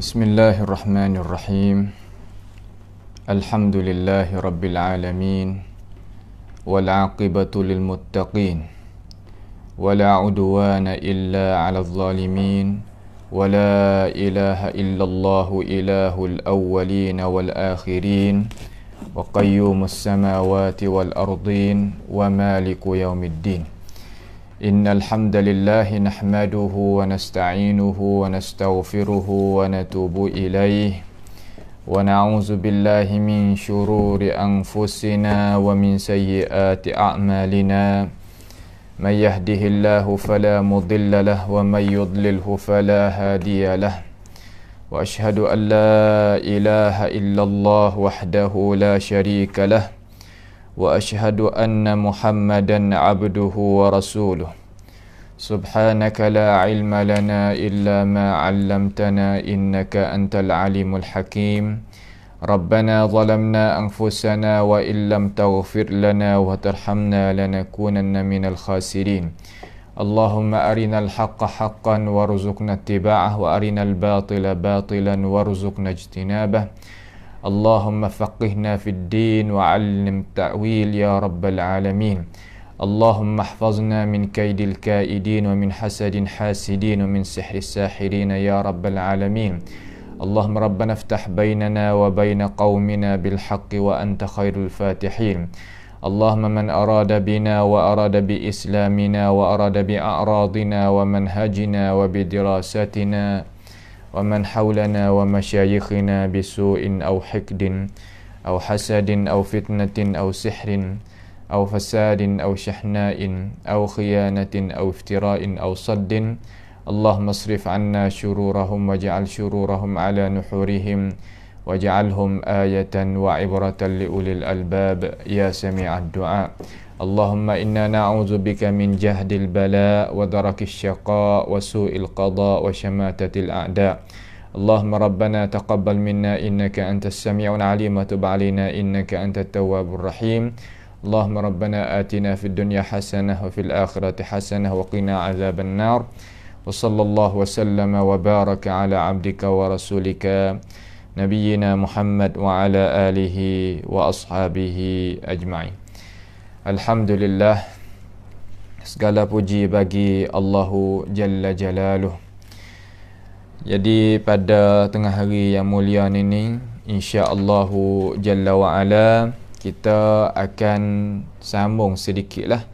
Bismillahirrahmanirrahim. Alhamdulillahi rabbil alamin. Wal aqibatu lil muttaqin. Wala udwana illa 'alal zalimin. Wala ilaha illallah ilahul awwalin wal akhirin. Wa qayyumus samawati wal ardin wa maliku yaumiddin. Innal hamdalillahi nahmaduhu wa nasta'inuhu wa nastaghfiruhu wa natubu ilayhi wa na'udzu billahi min shururi anfusina wa min sayyiati a'malina. May yahdihillahu fala mudilla lahu wa may yudlilhu fala hadiya lahu. Wa ashhadu an la ilaha illallah wahdahu la syarika lahu. Wa ashhadu anna Muhammadan abduhu wa rasuluh. Subhanaka la ilma lana illa ma 'allamtana innaka antal alimul hakim. Rabbana zalamna anfusana wa illam taghfir lana wa tarhamna lanakunanna minal khasirin. Allahumma arinal haqqa haqqan warzuqna ittiba'ah wa arinal batila batilan warzuqna ijtinabah. Allahumma faqihna fid din wa 'allim ta'wil ya rabbal alamin. Allahumma ihfazna min kaidil kaidin wa min hasadin hasidin wa min sihris sahirin ya rabbal alamin. Allahumma rabbana iftah bainana wa baina qaumina bil haqqi wa anta khairul fatihin. Allahumma man arada bina wa arada bi islamina wa arada bi a'radina wa manhajina wa bi dirasatina wa man hawlana wa masyayikhina bisu'in aw hikdin aw hasadin aw fitnatin aw sihrin aw fasadin aw shahna'in aw khiyanatin aw iftira'in aw saddin. Allahumma asrif 'anna syururahum waj'al syururahum 'ala nuhurihim waj'alhum ayatan wa 'ibratan li ulil albab ya sami'ad du'a. Allahumma inna na'udzubika min jahdil bala wa darakis syaqa wa su'il qada wa syamatatil a'da. Allahumma rabbana taqabbal minna innaka antas sami'ul 'alim wa tub 'alaina innaka antat tawwabur rahim. Allahumma rabbana atina fid dunya hasanah wa fil akhirati hasanah wa qina 'adzaban nar. Wa sallallahu wa sallama wa baraka ala 'abdika wa rasulika nabiyyina Muhammad wa ala alihi wa ashabihi ajma'in. Alhamdulillah, segala puji bagi Allahu Jalla Jalaluh. Jadi pada tengah hari yang mulia ini, insya-Allahu Jalla wa Ala, kita akan sambung sedikitlah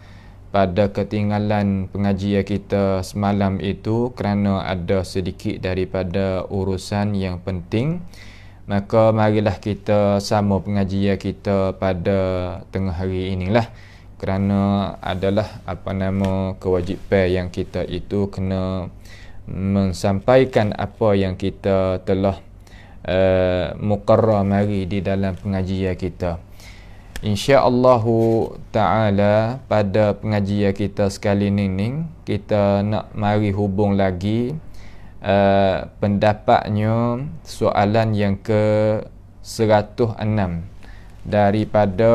pada ketinggalan pengajian kita semalam itu kerana ada sedikit daripada urusan yang penting. Maka marilah kita sambung pengajian kita pada tengah hari inilah, kerana adalah kewajipan yang kita itu kena mensampaikan apa yang kita telah muqarrar mari di dalam pengajian kita. InsyaAllah ta'ala pada pengajian kita sekali ini kita nak mari hubung lagi pendapatnya soalan yang ke 106 daripada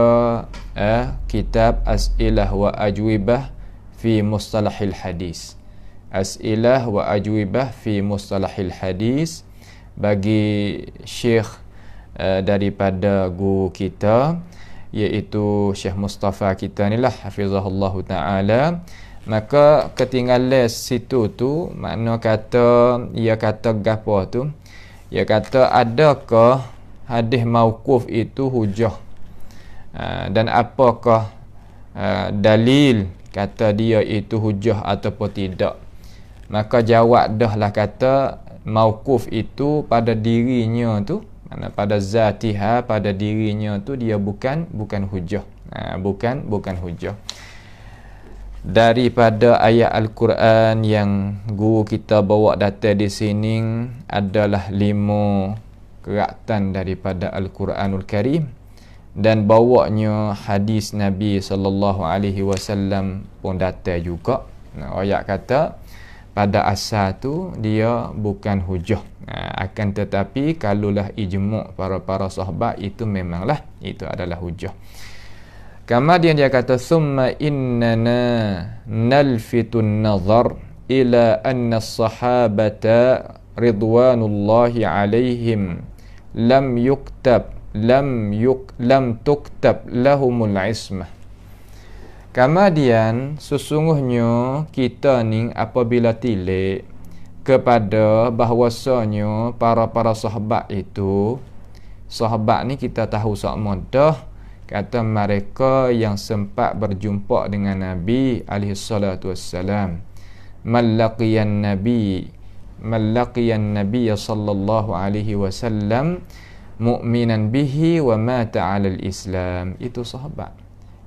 kitab As'ilah wa Ajwibah fi Mustalahil Hadis. As'ilah wa Ajwibah fi Mustalahil Hadis bagi Syekh daripada guru kita, iaitu Syekh Mustafa kita ni lah, hafizahullahu ta'ala. Maka ketinggalan situ tu, makna kata, ia kata gapo tu, ia kata adakah hadis mauquf itu hujah, dan apakah dalil kata dia itu hujah ataupun tidak. Maka jawab dah lah, kata mauquf itu pada dirinya tu, mana pada zatiha, pada dirinya tu dia bukan hujah, bukan hujah. Daripada ayat Al-Quran yang guru kita bawa data di sini adalah 5 keratan daripada Al-Quranul Karim, dan bawanya hadis Nabi SAW pun data juga. Ayat kata pada asal tu dia bukan hujah. Akan tetapi kalaulah ijmu' para sahabat, itu memanglah itu adalah hujah. Kemudian dia kata summa innana nalfitun nazar ila anna as-sahabata ridwanullahi alaihim lam tuktab lahumul ismah. Kemudian sesungguhnya kita ni apabila tilik kepada bahwasanya para sahabat itu, sahabat ni kita tahu sama dah, kata mereka yang sempat berjumpa dengan Nabi alaihi salatu wassalam, mallaqiyan nabi sallallahu alaihi wasallam mu'minan bihi wa mata 'alal Islam. Itu sahabat,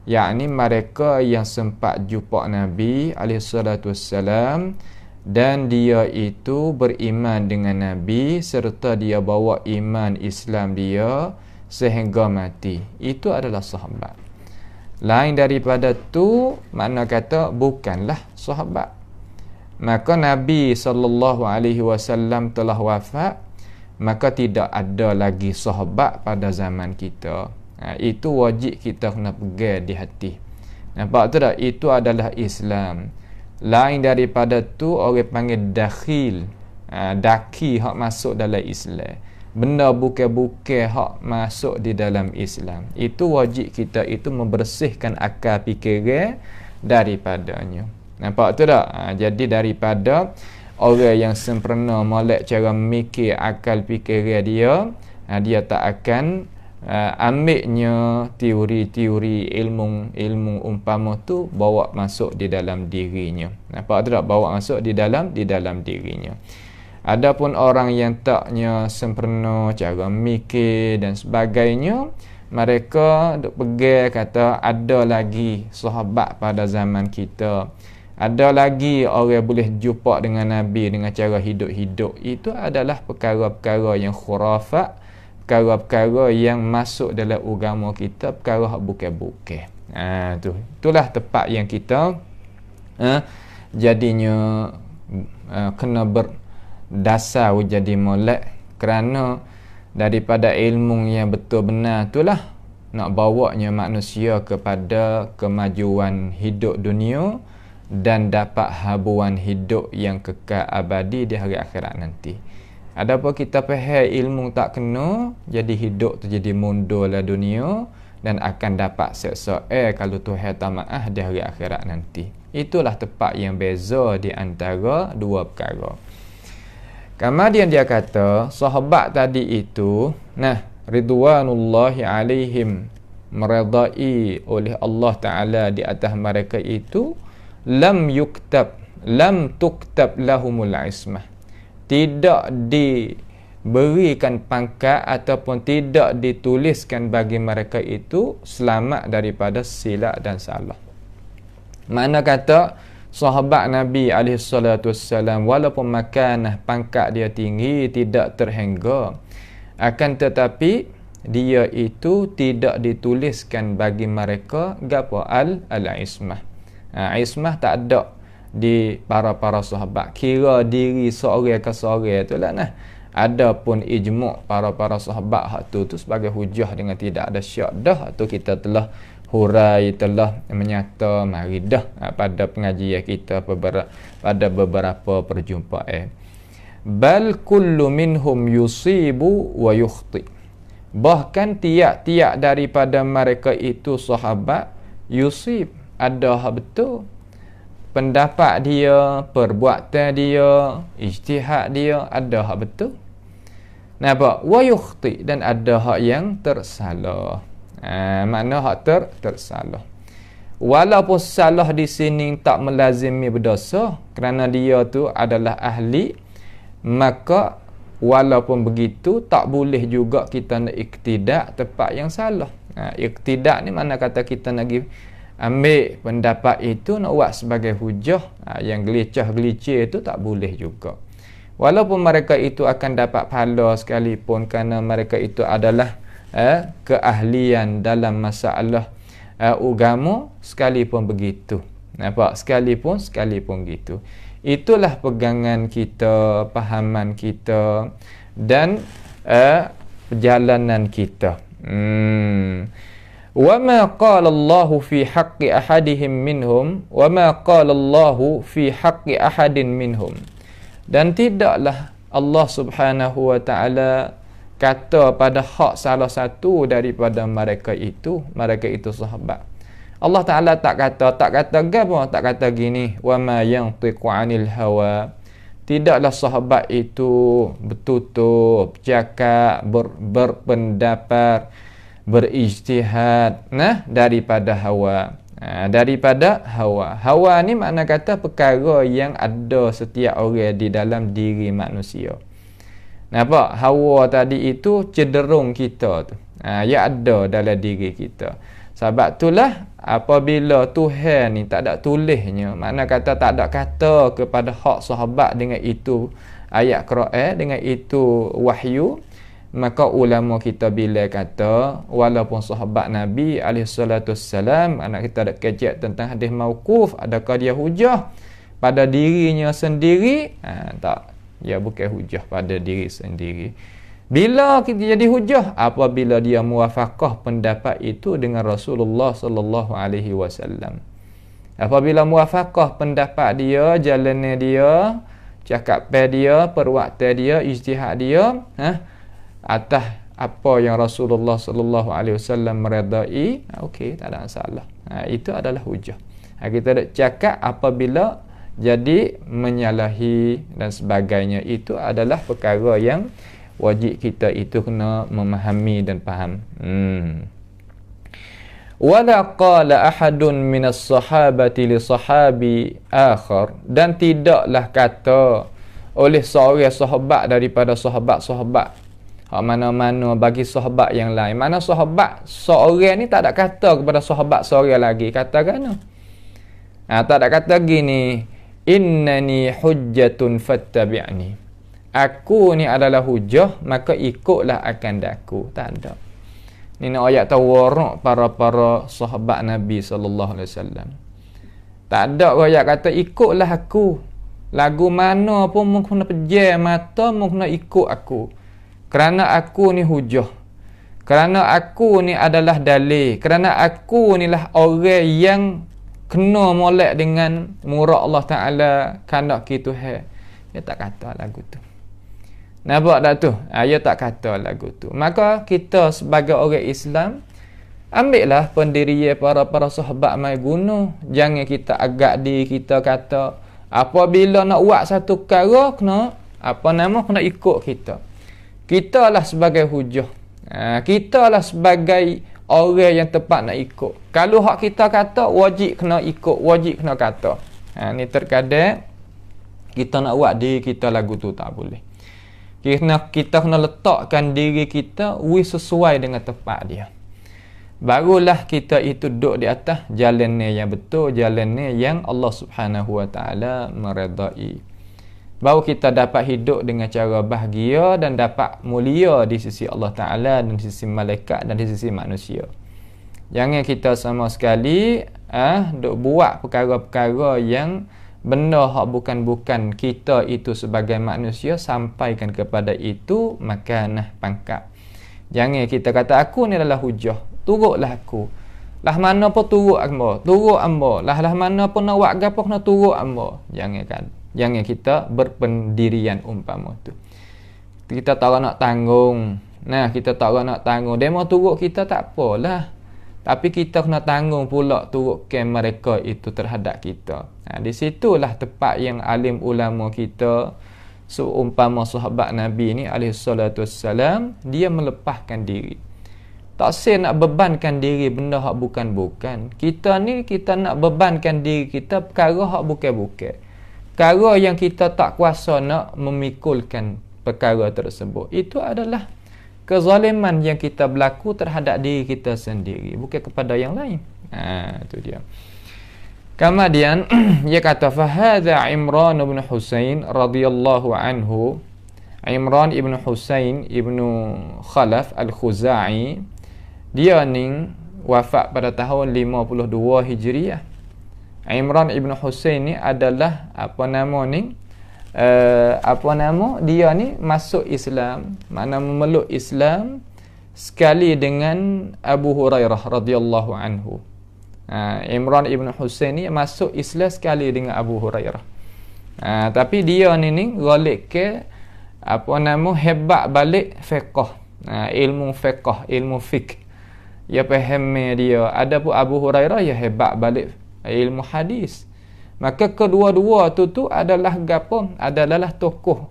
yakni mereka yang sempat jumpa Nabi alaihi salatu wassalam dan dia itu beriman dengan Nabi serta dia bawa iman Islam dia sehingga mati. Itu adalah sahabat. Lain daripada tu, makna kata bukanlah sahabat. Maka Nabi SAW telah wafat, maka tidak ada lagi sahabat pada zaman kita. Itu wajib kita kena pegang di hati. Nampak tu tak? Itu adalah Islam. Lain daripada tu orang panggil dakhil, daki hak masuk dalam Islam. Benda bukan-bukan hak masuk di dalam Islam. Itu wajib kita itu membersihkan akal fikiran daripadanya. Nampak tu tak? Jadi daripada orang yang sempurna molek cara mikir akal fikiran dia, dia tak akan ambilnya teori-teori ilmu umpama tu bawa masuk di dalam dirinya. Nampak tak? Bawa masuk di dalam dirinya. Adapun orang yang taknya sempurna cara mikir dan sebagainya, mereka duk pegang kata ada lagi sahabat pada zaman kita, ada lagi orang boleh jumpa dengan Nabi dengan cara hidup-hidup. Itu adalah perkara-perkara yang khurafat, perkara-perkara yang masuk dalam agama kita, perkara hak bukan-bukan. Itulah tempat yang kita jadinya kena berdasar jadi molek, kerana daripada ilmu yang betul benar itulah nak bawanya manusia kepada kemajuan hidup dunia dan dapat habuan hidup yang kekal abadi di hari akhirat nanti. Adapun kita faham ilmu tak kena, jadi hidup tu jadi mundur lah dunia dan akan dapat seksa kalau Tuhan tak maaf di hari akhirat nanti. Itulah tempat yang beza di antara dua perkara. Kemudian dia kata sahabat tadi itu, ridwanullahi alaihim, meredai oleh Allah Ta'ala di atas mereka itu, lam tuktab lahumul ismah, tidak diberikan pangkat ataupun tidak dituliskan bagi mereka itu selamat daripada silap dan salah. Mana kata sahabat Nabi SAW walaupun makanah pangkat dia tinggi, tidak terhingga, akan tetapi dia itu tidak dituliskan bagi mereka gapo al-ismah. Ismah tak ada di para sahabat. Kira diri seorang ke seorang itulah Adapun ijma' para sahabat hak tu sebagai hujah dengan tidak ada syak dah, atau kita telah hurai, telah menyata mari dah pada pengajian kita pada beberapa perjumpaan. Bal kullu minhum yusibu wa yukhti. Bahkan tiap-tiap daripada mereka itu sahabat yusib, ada hak betul. Pendapat dia, perbuatan dia, ijtihad dia ada hak betul. Nampak? Wa yukhti, dan ada hak yang tersalah. Makna hak tersalah. Walaupun salah di sini tak melazimi berdosa kerana dia tu adalah ahli, maka walaupun begitu tak boleh juga kita nak iktidak tempat yang salah. Iktidak ni mana kata kita nak ambil pendapat itu nak buat sebagai hujah, yang gelicah-gelicir itu tak boleh juga. Walaupun mereka itu akan dapat pahala sekalipun kerana mereka itu adalah keahlian dalam masalah agama, sekalipun begitu. Nampak? Sekalipun gitu. Itulah pegangan kita, pahaman kita dan perjalanan kita. وَمَا قَالَ اللَّهُ فِي حَقِّ أَحَدِهِمْ مِنْهُمْ وَمَا قَالَ اللَّهُ فِي حَقِّ أَحَدٍ مِنْهُمْ. Dan tidaklah Allah Subhanahu wa taala kata pada hak salah satu daripada mereka itu sahabat. Allah Taala tak kata gapo, tak kata gini, wa ma yantiqu 'anil hawa. Tidaklah sahabat itu bertutur, bercakap, berpendapat, berijtihad daripada hawa. Daripada hawa. Hawa ni makna kata perkara yang ada setiap orang di dalam diri manusia. Nampak? Hawa tadi itu cenderung kita tu. Ia ada dalam diri kita. Sebab itulah apabila Tuhan ni tak ada tulisnya, makna kata tak ada kata kepada hak sahabat dengan itu ayat Quran, dengan itu wahyu, maka ulama kita bila kata walaupun sahabat Nabi alaihissalam, anak kita ada kecek tentang hadis mauquf, adakah dia hujah pada dirinya sendiri? Tak, dia bukan hujah pada diri sendiri. Bila kita jadi hujah? Apabila dia muwafaqah pendapat itu dengan Rasulullah sallallahu alaihi wasallam. Apabila muwafaqah pendapat dia, jalannya dia, cakapan dia, perbuatan dia, ijtihad dia, atas apa yang Rasulullah sallallahu alaihi wasallam meredai, okey, tak ada masalah. Itu adalah hujah. Kita nak cakap apabila jadi menyalahi dan sebagainya, itu adalah perkara yang wajib kita itu kena memahami dan faham. Wala qala ahadun minas sahabati li sahabi akhar, dan tidaklah kata oleh seorang sahabat daripada sahabat-sahabat mana-mana bagi sahabat yang lain. Mana sahabat seorang ni tak ada kata kepada sahabat seorang lagi, katakan tak ada kata gini, innani hujjatun fattabi'ni, aku ni adalah hujah, maka ikutlah akan daku. Tak ada. Ni nak ayat tawarruk para sahabat Nabi sallallahu alaihi wasallam. Tak ada ayat kata ikutlah aku. Lagu mana pun mu kena pejam mata, mu kena ikut aku. Kerana aku ni hujah. Kerana aku ni adalah dalil. Kerana aku ni lah orang yang kena molek dengan murah Allah Taala, kandak kita Tuhan. Dia tak kata lagu tu. Nampak tak tu? Dia tak kata lagu tu. Maka kita sebagai orang Islam, ambillah pendirian para sahabat mai guna. Jangan kita agak diri kita kata apabila nak buat satu perkara kena kena ikut kita. Kita lah sebagai hujah. Kita lah sebagai orang yang tepat nak ikut. Kalau hak kita kata wajib kena ikut, wajib kena kata. Ni terkadang kita nak buat diri kita lagu tu tak boleh. Kita kena letakkan diri kita sesuai dengan tempat dia. Barulah kita itu duduk di atas jalan yang betul, jalan yang Allah Subhanahu wa taala meredai. Baru kita dapat hidup dengan cara bahagia dan dapat mulia di sisi Allah Taala dan di sisi malaikat dan di sisi manusia. Jangan kita sama sekali duk buat perkara-perkara yang benda hak bukan kita itu sebagai manusia, sampaikan kepada itu makanah pangkat. Jangan kita kata aku ni adalah hujah, turutlah aku. Lah mana pun turut amba. Lah mana pun nak buat gapo kena turut amba. Jangan kita berpendirian umpama tu. Kita tak nak tanggung. Kita tak nak tanggung. Demo turut kita tak apalah. Tapi kita kena tanggung pula turutkan mereka itu terhadap kita. Di situlah tepat yang alim ulama kita seumpama sahabat Nabi ni alaihissalatu wassalam, dia melepaskan diri. Tak nak bebankan diri benda hak bukan. Kita ni kita nak bebankan diri kita perkara hak bukan. Perkara yang kita tak kuasa nak memikulkan perkara tersebut. Itu adalah kezaliman yang kita berlaku terhadap diri kita sendiri, bukan kepada yang lain. Itu dia. Kemudian dia kata fahadha Imran bin Husain radhiyallahu anhu. Imran ibn Husain ibn Khalaf al-Khuzai, dia ni wafat pada tahun 52 Hijriah. Imran ibn Husain ni adalah dia ni masuk Islam, makna memeluk Islam sekali dengan Abu Hurairah radhiyallahu anhu. Imran ibn Husain ni masuk Islam sekali dengan Abu Hurairah. Tapi dia ni galik ke hebat balik fiqh. Ilmu fiqh, ilmu fiqh. Ya faham dia. Ada pun Abu Hurairah ya hebat balik ilmu hadis. Maka kedua-dua tu adalah gapo? Adalah tokoh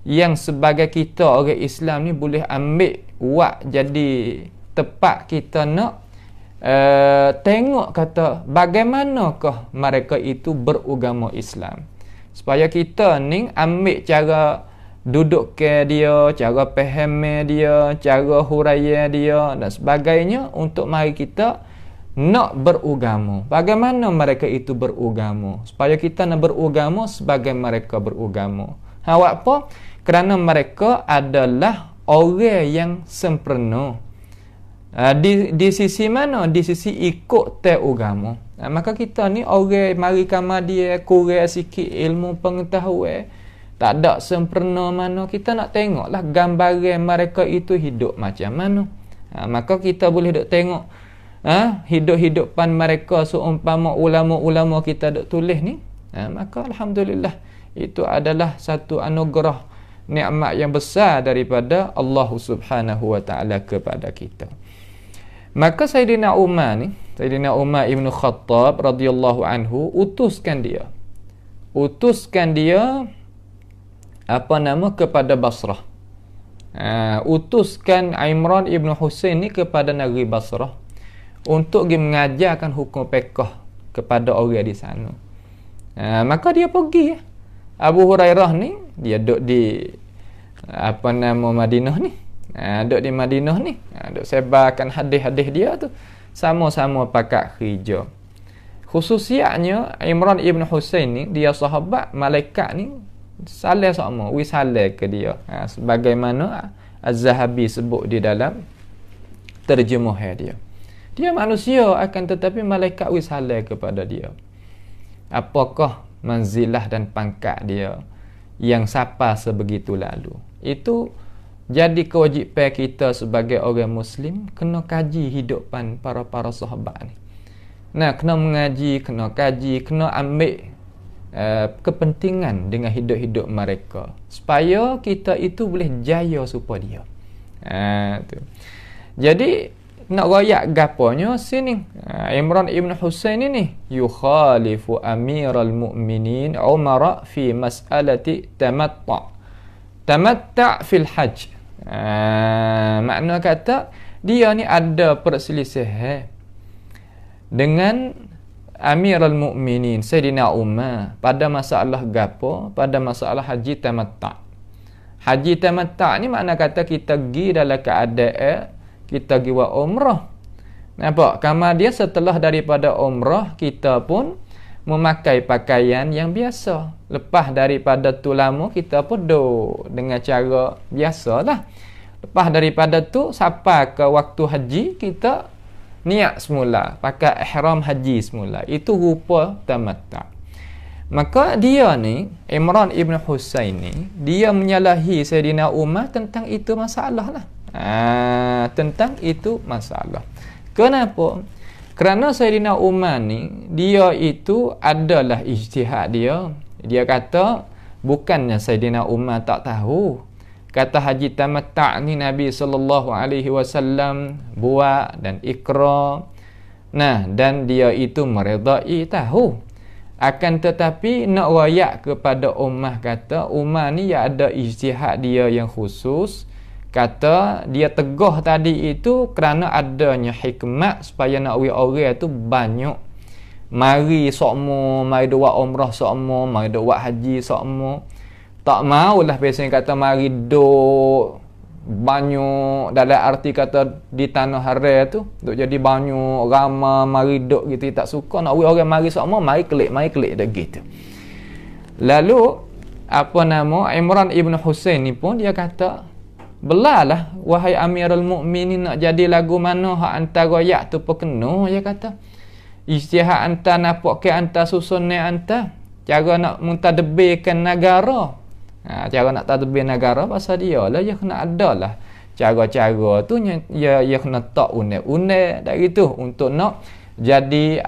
yang sebagai kita orang Islam ni boleh ambil buat jadi tepat kita nak tengok kata bagaimanakah mereka itu beragama Islam. Supaya kita ni ambil cara duduk ke dia, cara faham dia, cara huraian dia dan sebagainya untuk mari kita nak beragama. Bagaimana mereka itu beragama? Supaya kita nak beragama sebagai mereka beragama. Awak apa? Kerana mereka adalah orang yang sempurna. Di sisi mana? Di sisi ikut agama. Maka kita ni orang mari kamar dia kurang sikit ilmu pengetahuan. Tak ada sempurna mana. Kita nak tengoklah gambaran mereka itu hidup macam mana. Maka kita boleh duk tengok hidup-hidupan mereka seumpama ulama-ulama kita duk tulis ni. Maka alhamdulillah itu adalah satu anugerah nikmat yang besar daripada Allah Subhanahu wa taala kepada kita. Maka Sayyidina Umar Ibn Khattab radhiyallahu anhu utuskan dia kepada Basrah. Utuskan Imran Ibn Husain ni kepada negeri Basrah untuk dia mengajarkan hukum fiqh kepada orang di sana. Maka dia pergi. Abu Hurairah ni dia duduk di Madinah ni. Duduk di Madinah ni. Duduk sebarkan hadis-hadis dia tu. Sama-sama pakat kerja. Khususiatnya Imran Ibn Husain ni, dia sahabat, malaikat ni salah sama, salah ke dia. Sebagaimana Az-Zahabi sebut di dalam terjemah dia. Dia manusia akan tetapi malaikat salah kepada dia. Apakah manzilah dan pangkat dia yang siapa sebegitu lalu? Itu jadi kewajipan kita sebagai orang Muslim, kena kaji hidupan para sahabat ni. Kena mengaji, kena kaji, kena ambil kepentingan dengan hidup-hidup mereka supaya kita itu boleh jaya supaya dia. Tu. Jadi nak royak gaponya sini. Imran Ibn Husain ini yukhalifu Amiral Mu'minin Umar fi mas'alati tamatta' fil hajj. Makna kata dia ni ada perselisihan dengan Amirul Mukminin Sayyidina Umar pada masalah gapo? Pada masalah haji tamatta'. Haji tamatta' ni makna kata kita pergi dalam keadaan kita pergi buat umrah. Nampak? Kamar dia setelah daripada umrah kita pun memakai pakaian yang biasa. Lepas daripada tu lama kita pun duduk dengan cara biasalah. Lepas daripada tu sampai ke waktu haji kita niat semula, pakai ihram haji semula. Itu rupa tamatta'. Maka dia ni Imran Ibn Husain ni dia menyalahi Sayyidina Umar tentang itu masalah lah. Tentang itu masalah. Kenapa? Kerana Sayyidina Umar ni dia itu adalah ijtihad dia. Dia kata bukannya Sayyidina Umar tak tahu. Kata haji tamatta' ni Nabi SAW buat dan ikrar. Dan dia itu meredai tahu. Akan tetapi nak rayak kepada Umar kata Umar ni ya ada ijtihad dia yang khusus. Kata dia tegah tadi itu kerana adanya hikmat supaya nak orang tu banyak mari sokmo, mari buat umrah sokmo, mari buat haji sokmo. Tak maulah biasanya kata mari duk banyak dalam arti kata di tanah haram tu duk jadi banyak ramai mari duk gitu. Tak suka nak orang mari sokmo, mari klik dak gitu. Lalu Imran Ibn Husain ni pun dia kata belalah wahai Amirul Mukminin nak jadi lagu mana hak anta royak tu perkena. Dia kata ijtihad anta nampak ke anta susun ni anta cara nak mentadbirkan negara. Cara nak tadbir negara pasal dia lah dia kena ada lah cara-cara tu dia kena tak unek-unek dak gitu untuk nak jadi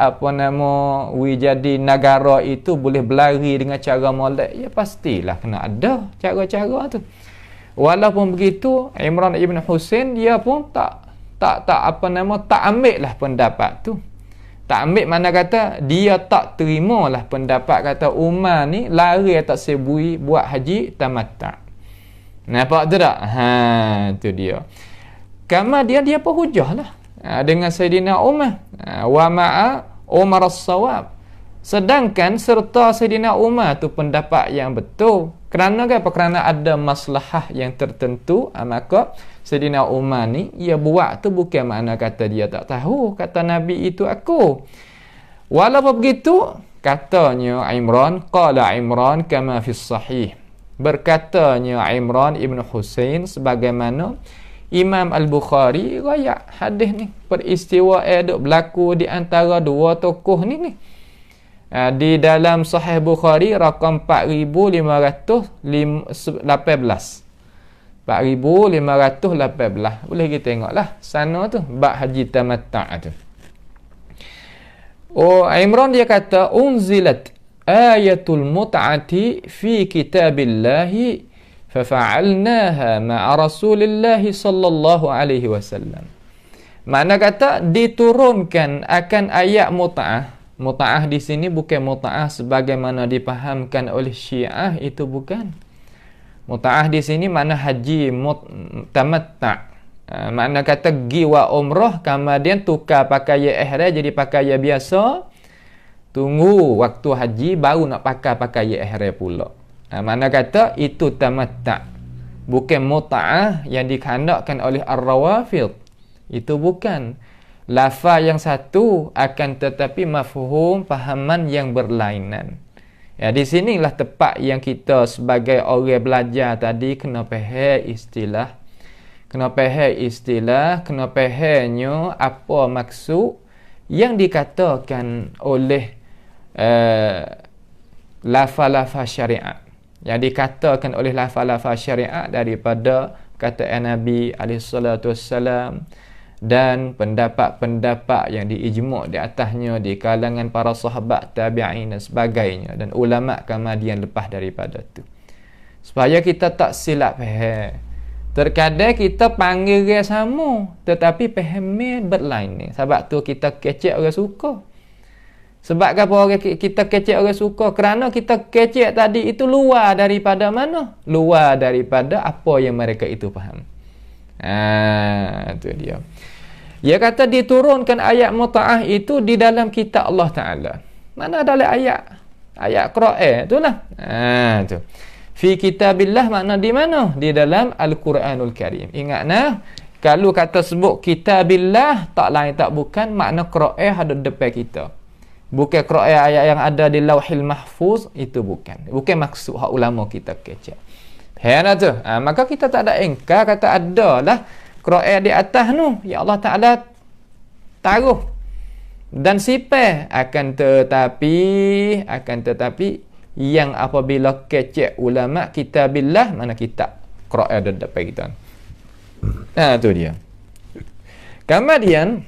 jadi negara itu boleh berlari dengan cara molek, ya pastilah kena ada cara-cara tu. Walaupun begitu, Imran ibn Husain dia pun tak ambil lah pendapat tu. Tak ambil, mana kata dia tak terimalah pendapat kata Umar ni lari tak sebui buat haji tamattu'. Nampak tu tak? Tu dia. Kemudian dia pun hujah lah dengan Sayyidina Umar. Wa ma'a Umar as-sawab. Sedangkan serta Sayyidina Umar tu pendapat yang betul. Kerana apa? Kerana ada maslahah yang tertentu. Maka Sayyidina Umar ni ia buat tu bukan makna kata dia tak tahu kata Nabi itu aku. Walaupun begitu, katanya Imran, qala Imran kama fi sahih. Berkatanya Imran ibn Husain sebagaimana Imam Al-Bukhari riwayat hadis ni, peristiwa duk berlaku di antara dua tokoh ni. Di dalam Sahih Bukhari rakam 4518. 4518. Boleh kita tengoklah sana tu bab haji tamattu' tu. Imran dia kata unzilat ayatul mut'ati fi kitabillahi fafa'alnaha ma'a rasulillahi sallallahu alaihi wasallam. Makna kata diturunkan akan ayat mut'ah. Mut'ah di sini bukan mut'ah sebagaimana dipahamkan oleh Syiah, itu bukan. Mut'ah di sini makna haji tamattu'. Makna kata pergi wa umrah kemudian tukar pakaian ihram jadi pakaian biasa. Tunggu waktu haji baru nak pakai pakaian ihram pula. Makna kata itu tamattu'. Bukan mut'ah yang dikehendakkan oleh ar-rawafid. Itu bukan. Lafaz yang satu akan tetapi mafhum pahaman yang berlainan. Ya, di sinilah tepat yang kita sebagai orang belajar tadi kena faham istilah. Kena faham istilah, kena fahamnya apa maksud yang dikatakan oleh lafaz-lafaz syariat. Yang dikatakan oleh lafaz-lafaz syariat daripada kata Nabi SAW dan pendapat-pendapat yang diijma' di atasnya di kalangan para sahabat, tabi'in dan sebagainya, dan ulama' kemudian lepas daripada tu, supaya kita tak silap faham. Terkadang kita panggil dia sama tetapi fahamnya berlain ni. Sebab tu kita kecek orang suka. Sebab apa orang kita kecek orang suka? Kerana kita kecek tadi itu luar daripada mana? Luar daripada apa yang mereka itu faham. Itu dia. Dia kata diturunkan ayat mut'ah itu di dalam kitab Allah Ta'ala. Mana dalam ayat Quran itulah. Tu. Fi kitabillah makna di mana? Di dalam Al-Quranul Karim. Ingat nah, kalau kata sebut kitabillah tak lain tak bukan makna Quran ada depan kita. Bukan Quran ayat yang ada di Lauhil Mahfuz, itu bukan. Bukan maksud hak ulama kita kecek. Faham tu? Maka kita tak ada engkar kata adalah Quran di atas tu ya Allah Ta'ala taruh dan sifat akan tetapi yang apabila kecek ulama kitabillah mana kitab Quran ada depan kita. Tu dia. Kemudian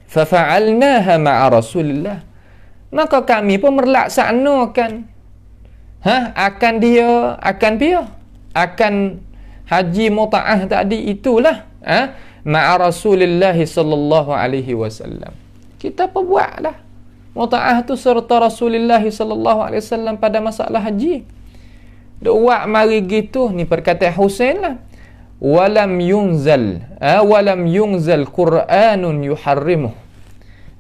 fafa'alnaha ma'a Rasulillah, maka kami pun melaksanakan akan haji mut'ah tadi itulah ma'a Rasulillah sallallahu alaihi wasallam. Kita perbuatlah mut'ah tu serta Rasulullah sallallahu alaihi wasallam pada masalah haji. Buat mari gitu ni perkataan Husain lah. Walam yunzal Qur'anun yuharrimuh.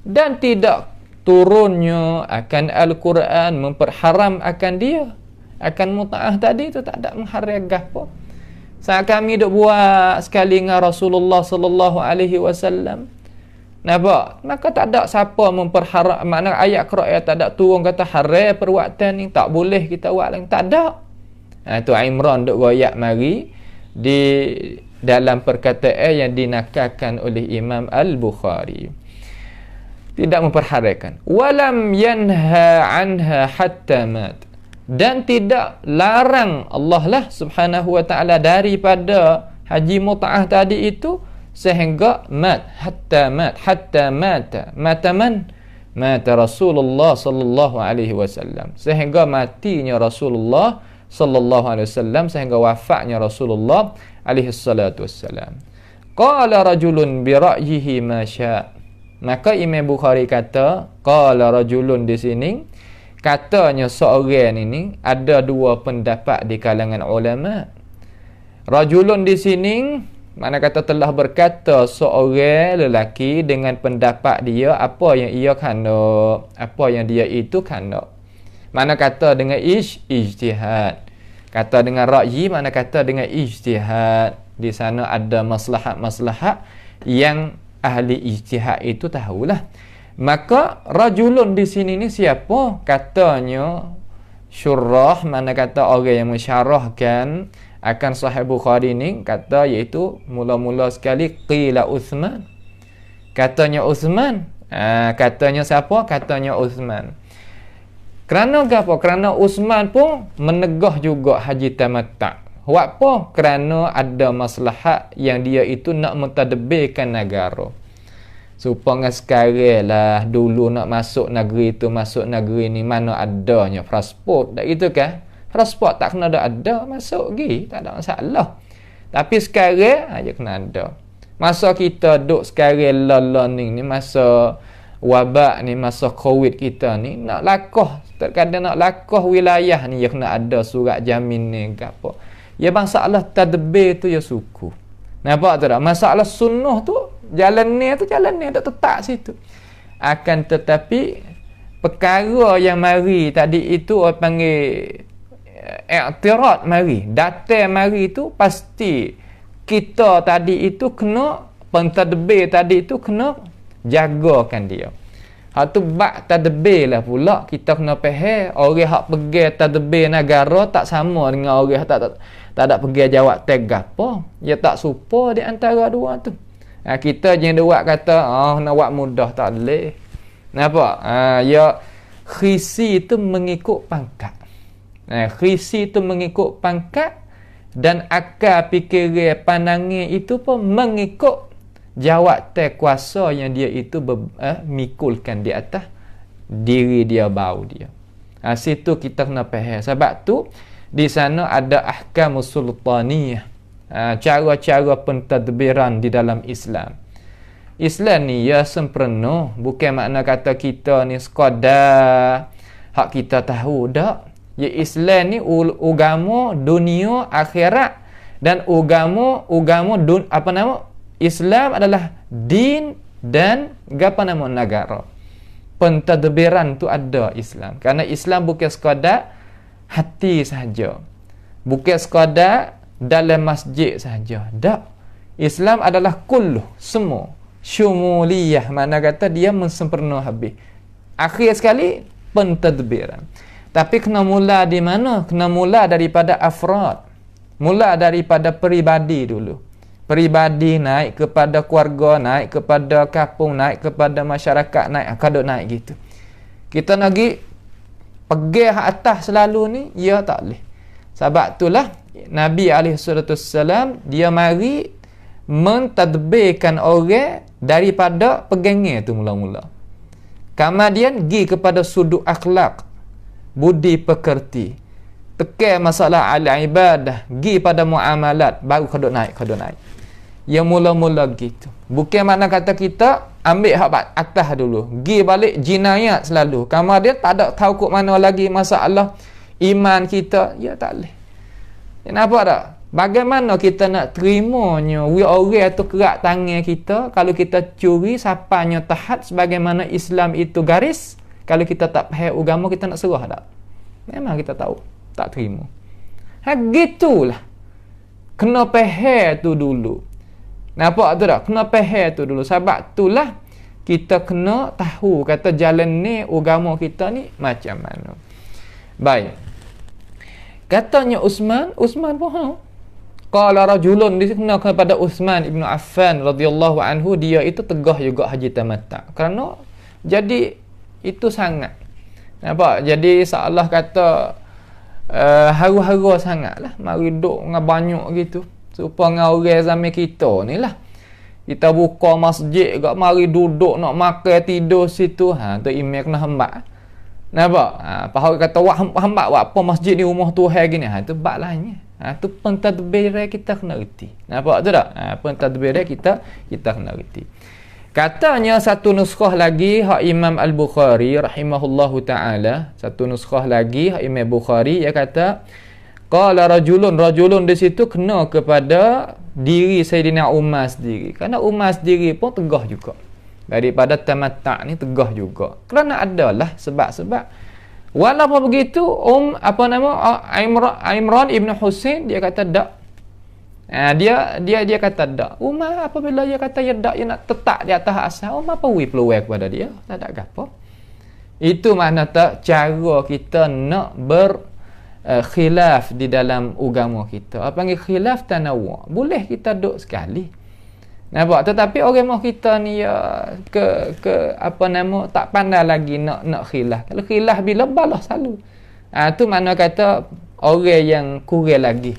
Dan tidak turunnya akan Al-Quran memperharam akan dia, akan mut'ah tadi itu tak ada mengharam apa. Saat kami duk buat sekali dengan Rasulullah sallallahu alaihi wasallam, nampak? Maka tak ada siapa memperharam, makna ayat Quran tak ada turun kata haram perbuatan ni, tak boleh kita buat lagi, tak ada. Itu Imran duk royak mari di dalam perkataan yang dinakalkan oleh Imam Al-Bukhari. Tidak memperharamkan. Walam yanha anha hatta mat. Dan tidak larang Allah lah subhanahu wa ta'ala daripada haji mut'ah tadi itu sehingga hatta mata man mata Rasulullah sallallahu alaihi wasallam, sehingga matinya Rasulullah sallallahu alaihi wasallam, sehingga wafatnya Rasulullah alaihi salatu wassalam. Qala rajulun bi ra'yihi ma syaa. Maka Imam Bukhari kata, qala rajulun di sini katanya seorang ini ada dua pendapat di kalangan ulama. Rajulun di sini mana kata telah berkata seorang lelaki dengan pendapat dia apa yang ia kena, apa yang dia itu kena. Mana kata dengan ijtihad. Kata dengan ra'yi, mana kata dengan ijtihad. Di sana ada maslahat-maslahat yang ahli ijtihad itu tahulah. Maka rajulun di sini ni siapa? Katanya syurrah, mana kata orang yang mensyarahkan akan Sahih Bukhari ni, kata iaitu mula-mula sekali qila Uthman. Katanya Uthman. Katanya siapa? Katanya Uthman. Kerana apa? Kerana Uthman pun menegah juga haji tamattu'. Buat apa? Kerana ada maslahat yang dia itu nak mentadbirkan negara. Supaya sekarang lah, dulu nak masuk negeri tu, masuk negeri ni mana adanya pasport. Tak gitu kan? Pasport tak kena ada, masuk pergi, tak ada masalah. Tapi sekarang aja kena ada. Masa kita duduk sekarang learning ni, masa wabak ni, masa COVID kita ni, nak lakah, terkadang nak lakah wilayah ni, ya kena ada surat jamin ni ke apa. Ya masalah tadbir tu ya suku. Nampak tak? Masalah sunnah tu jalan ni tak tetap situ. Akan tetapi perkara yang mari tadi itu orang panggil i'tirad mari, datang mari tu pasti kita tadi itu kena pentadbir tadi itu kena jagakan dia. Hak tu bab tadbir lah pula kita kena faham orang hak pergi tadbir negara tak sama dengan orang tak ada pergi jawab tag apa. Ya tak serupa di antara dua tu. Kita je buat kata nak buat mudah tak boleh. Nampak? Ya khisi tu mengikut pangkat. Khisi tu mengikut pangkat dan akal fikiran pandangan itu pun mengikut jawatan kuasa yang dia itu mikulkan di atas diri dia, bau dia. Situ kita kena faham. Sebab tu di sana ada ahkamus sultaniyah, cara-cara pentadbiran di dalam Islam. Islam ni ya sempurna, bukan makna kata kita ni sekadar hak kita tahu dak. Ya Islam ni agama dunia akhirat, dan agama Islam adalah din dan negara. Pentadbiran tu ada Islam. Karena Islam bukan sekadar hati sahaja, bukan sekadar dalam masjid sahaja. Tak. Islam adalah kullu, semua. Syumuliyah, mana kata dia mensempurna habis. Akhir sekali pentadbiran. Tapi kena mula di mana? Kena mula daripada afrad. Mula daripada peribadi dulu. Peribadi naik kepada keluarga, naik kepada kampung, naik kepada masyarakat, naik kadang naik gitu. Kita nak pergi atas selalu ni, ya tak boleh. Sebab itulah Nabi SAW dia mari mentadbirkan orang daripada pegangan tu mula-mula. Kemudian pergi kepada sudut akhlak, budi pekerti, tekan masalah al-ibadah, pergi pada muamalat, baru kadang naik. Ya mula-mula gitu. Bukan makna kata kita ambil hak atas dulu, pergi balik jinayat selalu. Kemudian tak ada tahu kok mana lagi masalah iman kita, ya tak boleh. Nampak tak? Bagaimana kita nak terimanya orang tu kerak tangan kita kalau kita curi sapanya tahat sebagaimana Islam itu garis. Kalau kita tak faham agama, kita nak serah tak? Memang kita tahu tak terima. Gitulah. Kena faham tu dulu. Nampak tu tak? Kena faham tu dulu. Sebab itulah kita kena tahu kata jalan ni agama kita ni macam mana. Baik. Katanya Uthman pun qala rajulun, dia kena kepada Uthman ibn Affan radhiyallahu anhu, dia itu tegah juga haji tamattu'. Kerana jadi itu sangat. Nampak? Jadi seolah kata haru-haru sangatlah mari duk dengan banyak gitu. Supaya dengan orang zaman kita ni lah. Kita buka masjid kat mari duduk nak makan tidur situ. Tu email kena hembak. Nampak? Pahal kata wak hembak wak apa masjid ni rumah Tuhan gini. Tu bab lainnya. Tu pentadbir kita kena reti. Nampak tu tak? Pentadbir kita kena reti. Katanya satu nuskhah lagi hak Imam Al-Bukhari rahimahullahu taala, satu nuskhah lagi hak Imam Bukhari, dia kata qala rajulun di situ kena kepada diri Sayyidina Umar sendiri. Kerana Umar sendiri pun tegah juga. Daripada tamatta' ni tegah juga. Kerana adalah sebab-sebab. Walaupun begitu Imran ibn Husain dia kata tak. Dia kata tak. Umar apabila dia kata ya tak, dia nak tetap di atas asal, Umar pergi peluang kepada dia. Tak ada apa. Itu makna tak cara kita nak khilaf di dalam agama kita. Apa panggil khilaf tanawu'. Boleh kita duduk sekali. Nampak? Tetapi agama kita ni ya tak pandai lagi nak khilaf. Kalau khilaf bila balah selalu. Tu makna kata orang yang kurang lagi.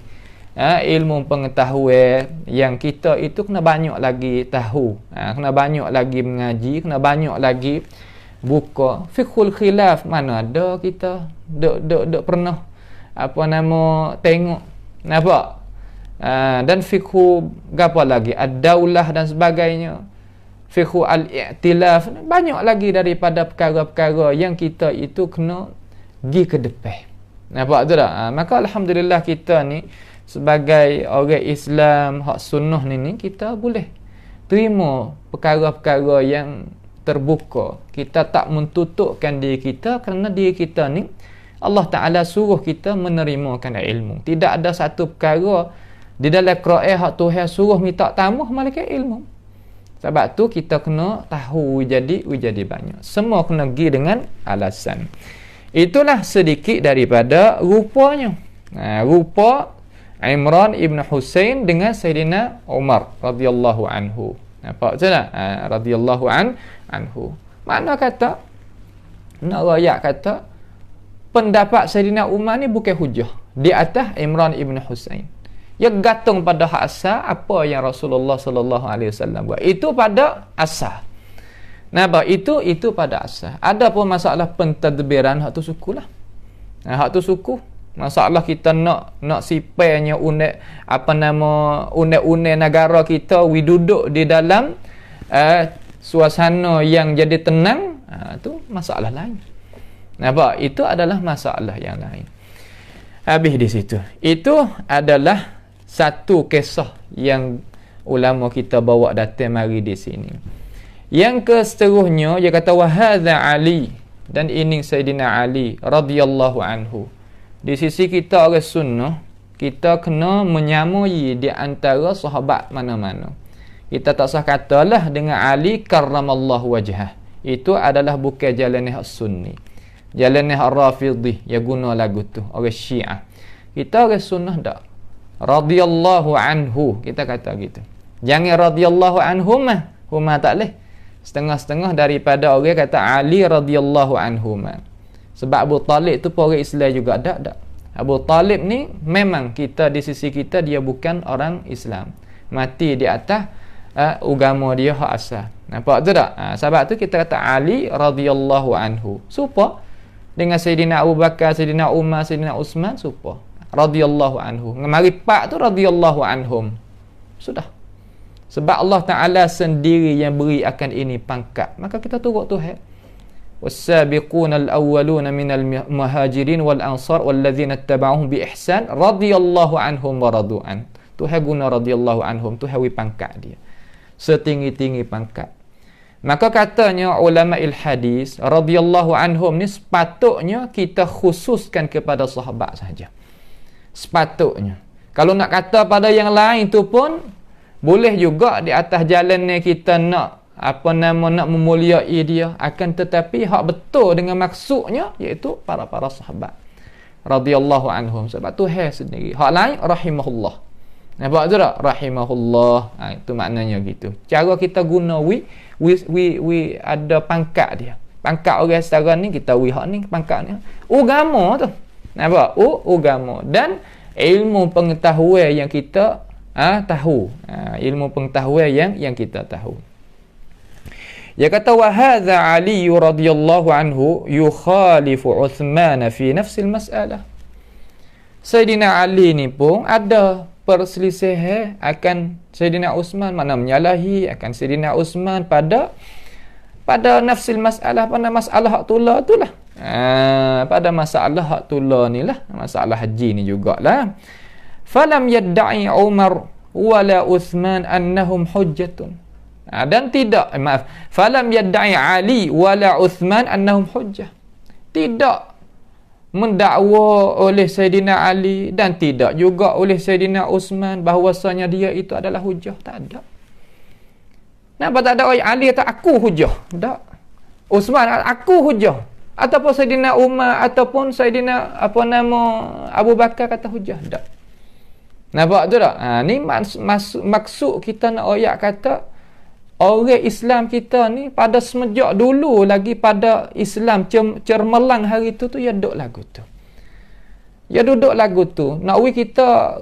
Ilmu pengetahuan yang kita itu kena banyak lagi tahu. Kena banyak lagi mengaji, kena banyak lagi buka fiqhul khilaf. Mana ada kita duk pernah tengok. Nampak? Dan fiqhu apa lagi? Ad-daulah dan sebagainya. Fiqhu al-i'tilaf. Banyak lagi daripada perkara-perkara yang kita itu kena pergi ke depan. Nampak tu tak? Maka alhamdulillah kita ni sebagai orang Islam hak sunnah ni kita boleh terima perkara-perkara yang terbuka. Kita tak mentutupkan diri kita kerana diri kita ni Allah Ta'ala suruh kita menerimakan ilmu. Tidak ada satu perkara di dalam Quran hak Tuhan suruh minta tambah malaikat ilmu. Sebab tu kita kena tahu jadi banyak. Semua kena pergi dengan alasan. Itulah sedikit daripada rupanya. Rupa Imran ibn Husain dengan Sayyidina Umar radhiyallahu anhu. Nampak tak? Radhiyallahu anhu. Mana kata nak rakyat kata pendapat Sayyidina Umar ni bukan hujah di atas Imran ibn Husain. Ia gantung pada hak asal apa yang Rasulullah sallallahu alaihi wasallam buat. Itu pada asal. Nampak? Itu pada asal. Ada pun masalah pentadbiran hak tu sukulah. Hak tu suku. Masalah kita nak sipainya unek negara kita duduk di dalam suasana yang jadi tenang, tu masalah lain. Nampak? Itu adalah masalah yang lain. Habis di situ. Itu adalah satu kisah yang ulama kita bawa datang mari di sini. Yang seterusnya dia kata wa hadza Ali, dan ini Sayyidina Ali radhiyallahu anhu. Di sisi kita orang sunnah, kita kena menyamai di antara sahabat mana-mana. Kita tak sah katalah dengan Ali karramallahu wajhah. Itu adalah bukan jalan hak sunni. Jalan hak rafidhi yang guna lagu tu orang Syiah. Kita orang sunnah tak. Radhiyallahu anhu kita kata gitu. Jangan radhiyallahu anhumah. Huma tak leh. Setengah-setengah daripada orang kata Ali radhiyallahu anhumah. Sebab Abu Talib tu pun orang Islam juga tak. Abu Talib ni memang kita di sisi kita dia bukan orang Islam. Mati di atas agama dia hak asal. Nampak tu tak? Sebab tu kita kata Ali radhiyallahu anhu. Supa dengan Sayyidina Abu Bakar, Sayyidina Umar, Sayyidina Uthman supa. Radhiyallahu anhu. Mari pak tu radhiyallahu anhum. Sudah. Sebab Allah Ta'ala sendiri yang beri akan ini pangkat. Maka kita turut Tuhan. والسابقون الأولون من المهاجرين والأنصار والذين اتبعوهم بإحسان رضي الله عنهم ورضوا عنه. Tuhan guna radhiyallahu anhum, Tuhan wi pangkat dia. Setinggi-tinggi pangkat. Maka katanya ulama hadis radhiyallahu anhum ni sepatutnya kita khususkan kepada sahabat saja. Sepatutnya. Kalau nak kata pada yang lain tu pun boleh juga di atas jalan ni kita nak nak memuliai dia, akan tetapi hak betul dengan maksudnya iaitu para sahabat radhiyallahu anhum. Sebab Tuhan sendiri. Hak lain rahimahullah. Nampak tu tak? Rahimahullah. Itu maknanya gitu. Cara kita guna we ada pangkat dia. Pangkat orang sekarang ni kita hak ni pangkat ni. Agama tu. Nampak? Agama dan ilmu pengetahuan yang kita tahu. Ilmu pengetahuan yang kita tahu. Dia kata wa hadza Ali radhiyallahu anhu yukhalifu Uthman fi nafsil mas'alah. Sayyidina Ali ni pun ada perselisihan akan Sayyidina Uthman, mana menyalahi akan Sayyidina Uthman pada nafsil masalah, pada masalah hak tula tu lah. Pada masalah hak tula ni lah, masalah haji ni jugalah. Falam yadda'i Umar wala Uthman annahum hujjatun. Dan tidak, falam yadda'i Ali wala Uthman annahum hujjah. Tidak mendakwa oleh Sayyidina Ali dan tidak juga oleh Sayyidina Uthman bahawasanya dia itu adalah hujjah. Tak ada. Kenapa tak ada orang Ali kata aku hujjah? Tak. Uthman aku hujjah. Ataupun Sayyidina Umar ataupun Sayyidina Abu Bakar kata hujjah. Tak. Nampak tu tak? Ni maksud kita nak ayat kata orang Islam kita ni pada semenjak dulu lagi pada Islam cermelang hari tu ya duduk lagu tu. Ya duduk lagu tu. Nak kita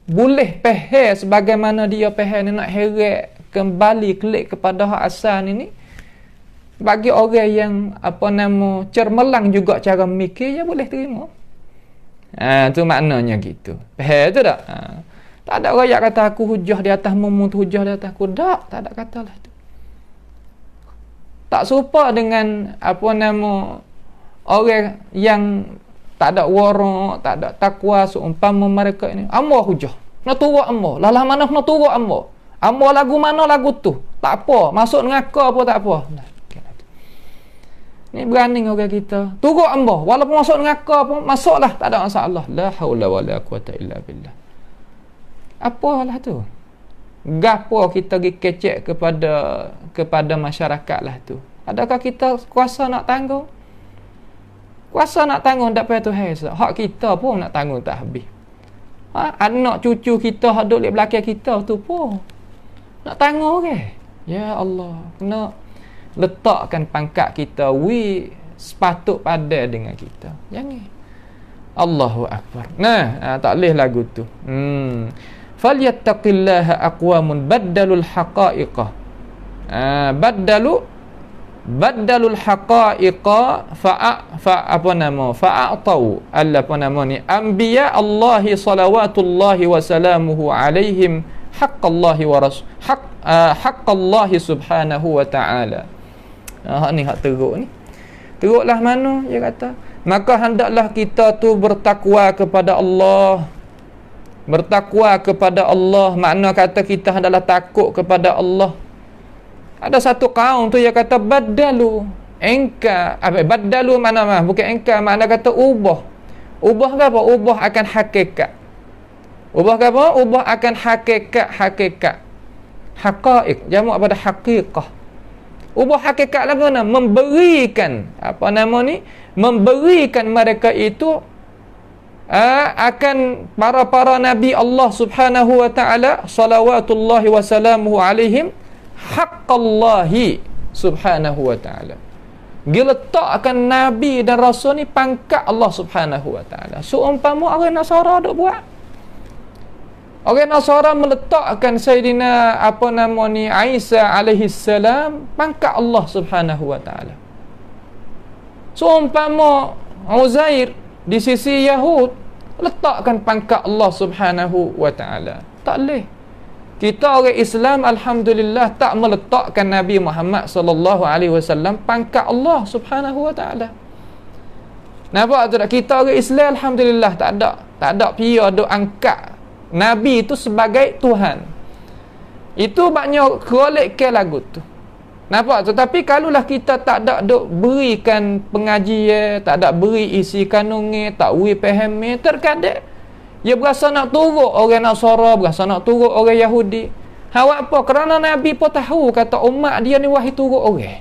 boleh faham sebagaimana dia faham ni, nak heret kembali klik kepada hak asal ni. Bagi orang yang cermelang juga cara mikir, ya boleh terima. Tu maknanya gitu. Faham tu tak? Tak ada orang yang kata aku hujah di atas mumu tu, hujah di atas aku. Tak ada katalah tu. Tak serupa dengan orang yang tak ada wara, tak ada takwa seumpama mereka ini. Ambo hujah. Nak turut ambo. Lalah mana nak turut ambo. Ambo lagu mana lagu tu. Tak apa. Masuk ngaka apa tak apa. Ni berani orang kita. Turut ambo. Walaupun masuk ngaka pun masuklah. Tak ada masalah. La haula wala quwata illa billah. Apalah tu. Gapo kita pergi kecek kepada masyarakat lah tu. Adakah kita kuasa nak tanggung? Kuasa nak tanggung tak payah tu hak. Hak kita pun nak tanggung tak habis. Anak cucu kita hak duduk di belakang kita tu pun nak tanggung ke? Ya Allah, kena letakkan pangkat kita sepatut pada dengan kita. Jangan. Allahu akbar. Tak boleh lagu tu. Falyattaqillaha aqwamun baddalul haqa'iqa. Baddalul haqa'iqa fa'atau anbiya Allahi salawatullahi wa salamuhu alaihim haqqallahi wa haqqallahi subhanahu wa ta'ala. Ni hak teruk ni. Teruklah mana dia kata? Maka hendaklah kita tu bertakwa kepada Allah. Bertakwa kepada Allah, makna kata kita hendaklah takut kepada Allah. Ada satu kaum tu yang kata badalu badalu mana bukan engkar, makna kata ubah ke apa? Ubah akan hakikat. Ubah ke apa? Ubah akan hakikat. Haqa'iq jamak pada haqiqah. Ubah hakikat lah mana? Memberikan memberikan mereka itu akan para nabi Allah subhanahu wa ta'ala salawatullahi wa salamuhu alaihim haqqallahi subhanahu wa ta'ala. Diletakkan nabi dan rasul ni pangkat Allah subhanahu wa ta'ala. Seumpama orang Nasara duk buat. Orang Nasara meletakkan Sayyidina Isa alaihi salam pangkat Allah subhanahu wa ta'ala. Seumpama Uzair di sisi Yahud letakkan pangkat Allah subhanahu wa ta'ala. Tak boleh. Kita orang Islam alhamdulillah tak meletakkan Nabi Muhammad sallallahu alaihi wasallam pangkat Allah subhanahu wa ta'ala. Nampak tak? Kita orang Islam alhamdulillah tak ada pia duk angkat Nabi itu sebagai Tuhan. Itu banyak kolek ke lagu tu. Nampak? Tetapi kalaulah kita tak ada duk berikan pengajian, tak ada beri isi kanunnya, tak beri faham, terkadang dia berasa nak turut orang Nasara, berasa nak turut orang Yahudi. Awak apa? Kerana Nabi pun tahu kata umat dia ni wahai turut orang.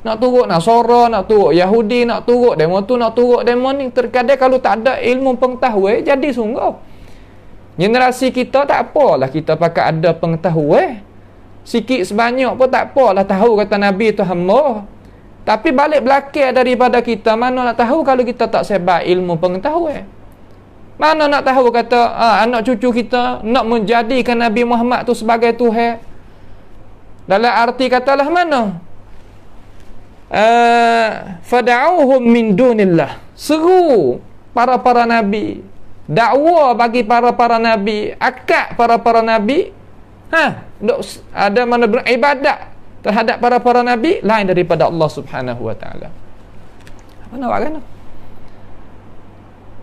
Nak turut Nasara, nak turut Yahudi, nak turut demo tu, nak turut demo ni. Terkadang kalau tak ada ilmu pengetahuan, jadi sungguh. Generasi kita tak apalah kita pakai ada pengetahuan. Sikit sebanyak pun tak apalah tahu kata Nabi tu hamba. Tapi balik belakang daripada kita, mana nak tahu kalau kita tak sebar ilmu pengetahuan. Mana nak tahu kata anak cucu kita nak menjadikan Nabi Muhammad tu sebagai Tuhan? Dalam arti katalah mana? Fada'uhum min dunillah. Seru para nabi, dakwa bagi para nabi, akad para nabi. Ada mana beribadat terhadap para nabi lain daripada Allah Subhanahu wa taala. Mana awak kena?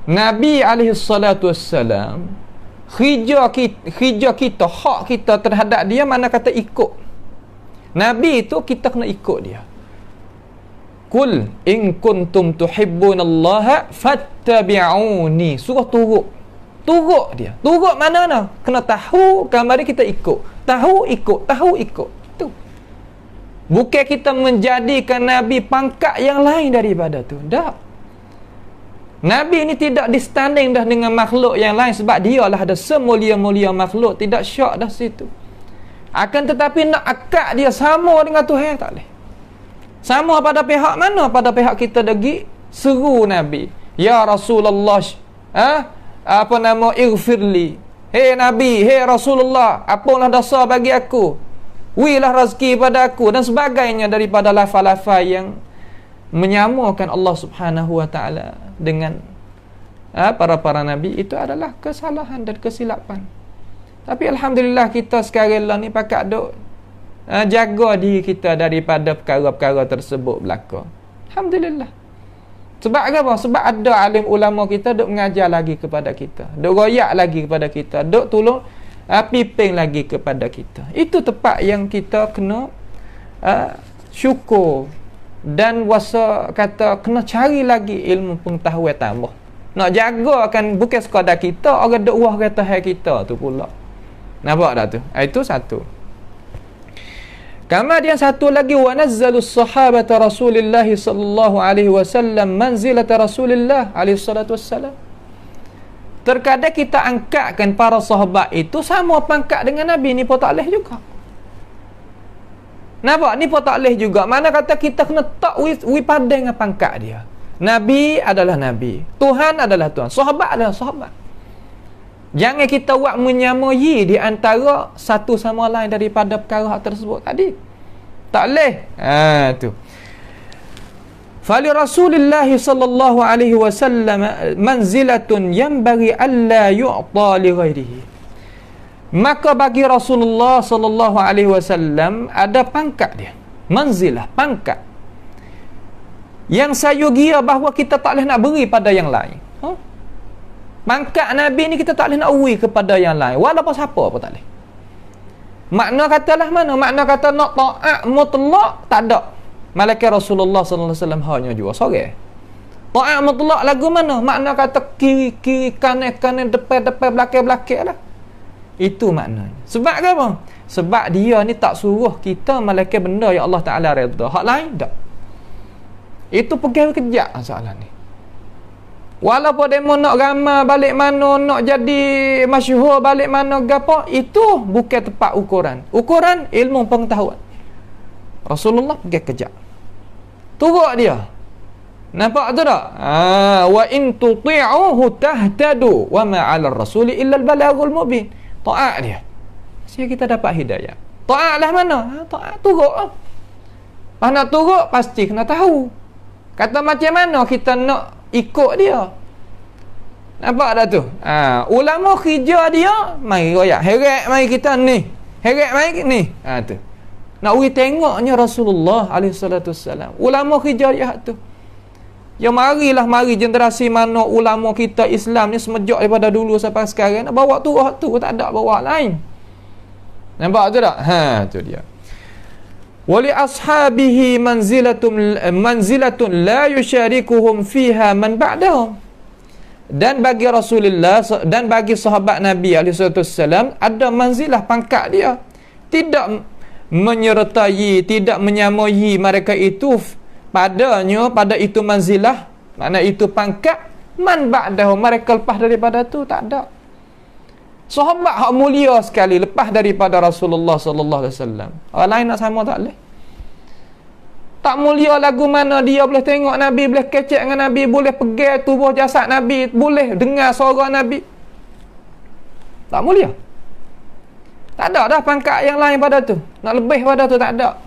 Nabi alaihi salatu wassalam khija kita, hak kita terhadap dia mana kata ikut. Nabi itu kita kena ikut dia. Qul in kuntum tuhibbunallaha fattabi'uni. Suruh turut dia. Turut mana? Kena tahu, kamari kita ikut. Tahu ikut. Tu. Bukan kita menjadikan Nabi pangkat yang lain daripada tu. Tak. Nabi ini tidak distanding dah dengan makhluk yang lain sebab dia lah ada semulia-mulia makhluk, tidak syak dah situ. Akan tetapi nak akad dia sama dengan Tuhan tak boleh. Sama pada pihak mana? Pada pihak kita lagi seru Nabi, ya Rasulullah, ighfirli. Hei Nabi, hei Rasulullah, apalah dosa bagi aku, wilah rezeki pada aku dan sebagainya daripada lafaz-lafaz yang menyamakan Allah Subhanahu wa taala dengan para nabi. Itu adalah kesalahan dan kesilapan. Tapi alhamdulillah kita sekarang ni pakat duk jaga diri kita daripada perkara-perkara tersebut berlaku. Alhamdulillah. Sebab apa? Sebab ada alim ulama kita duk mengajar lagi kepada kita, duk royak lagi kepada kita, duk tolong piping lagi kepada kita. Itu tempat yang kita kena syukur dan wasa kata kena cari lagi ilmu pengetahuan tambah. Nak jaga kan bukan sekadar kita, orang duk wah kata hai kita tu pula. Nampak tak tu? Itu satu. Kemudian satu lagi, wa nazzalus sahabata Rasulillah sallallahu alaihi wasallam manzilata Rasulillah alaihi salatu wassalam. Terkadang kita angkatkan para sahabat itu sama pangkat dengan Nabi, ni pun tak boleh juga. Nampak? Ni pun tak boleh juga. Mana kata kita kena tak padan dengan pangkat dia. Nabi adalah Nabi, Tuhan adalah Tuhan, sahabat adalah sahabat. Jangan kita buat menyamai di antara satu sama lain daripada perkara tersebut tadi. Tak boleh. Tu. Fali Rasulillah sallallahu alaihi wasallam manzilatun yanbaghi alla yu'ta li ghairihi. Maka bagi Rasulullah sallallahu alaihi wasallam ada pangkat dia, manzilah, pangkat yang sayogia bahawa kita tak boleh nak beri pada yang lain. Pangkat Nabi ni kita tak boleh nak beri kepada yang lain walaupun siapa pun tak boleh. Makna katalah mana? Makna kata nak taat mutlak tak ada. Malaikat Rasulullah sallallahu alaihi wasallam hanya jua sorang. Taat mutlak lagu mana? Makna kata kiri kanan depan belakang lah. Itu maknanya. Sebab apa? Sebab dia ni tak suruh kita malaikat benda yang Allah Ta'ala redha. Hak lain tak. Itu perkara kejap masalah ni. Walaupun demo nak ramai balik mana, nak jadi masyhur balik mana gapo, itu bukan tempat ukuran. Ukuran ilmu pengetahuan. Rasulullah pergi kejap. Turut dia. Nampak tu tak? Wa in tuti'uhu tahtadu wa ma 'ala ar-rasuli illa al-balaghul mubin. Taat dia. Sehingga kita dapat hidayah. Taat lah mana? Taat turut lah. Pas nak turut, pasti kena tahu. Kata macam mana kita nak ikut dia. Nampak dah tu? Ulama kerja dia, mari royak. Heret mari kita ni. Heret mari ni. Tu. Nak uri tengoknya Rasulullah SAW. Ulama kerja dia tu. Ya mari generasi mana ulama kita Islam ni semejak daripada dulu sampai sekarang nak bawa tu tak ada bawa lain. Nampak tu tak? Tu dia. Wali ashabihi manzilatun la yusyarikuhum fiha man ba'dahum. Dan bagi Rasulullah dan bagi sahabat Nabi SAW ada manzilah, pangkat dia. Tidak menyertai, tidak menyamai mereka itu padanya, pada itu manzilah, makna itu pangkat, man ba'dahu, mereka lepas daripada tu tak ada. Sahabat hak mulia sekali lepas daripada Rasulullah sallallahu alaihi wasallam. Orang lain nak sama tak boleh. Tak mulia lagu mana dia boleh tengok Nabi, boleh kecek dengan Nabi, boleh pegang tubuh jasad Nabi, boleh dengar suara Nabi. Tak mulia. Tak ada dah pangkat yang lain pada tu. Nak lebih pada tu tak ada.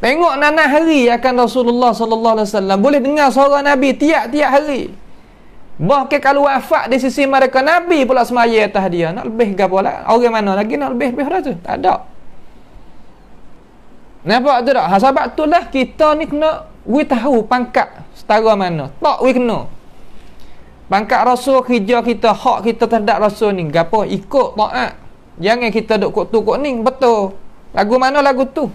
Tengok nanah hari akan Rasulullah sallallahu alaihi wasallam, boleh dengar suara Nabi tiap-tiap hari. Bahkan kalau wafat di sisi mereka, Nabi pula semaya atas dia. Nak lebih ke apa lah? Orang mana lagi nak lebih dah tu? Tak ada. Nampak tu tak? Sebab tu lah kita ni kena tahu pangkat setara mana. Tak kena. Pangkat Rasul, kerja kita, hak kita terhadap Rasul ni gapo? Ikut taat. Jangan kita duk kok ni. Betul. Lagu mana lagu tu?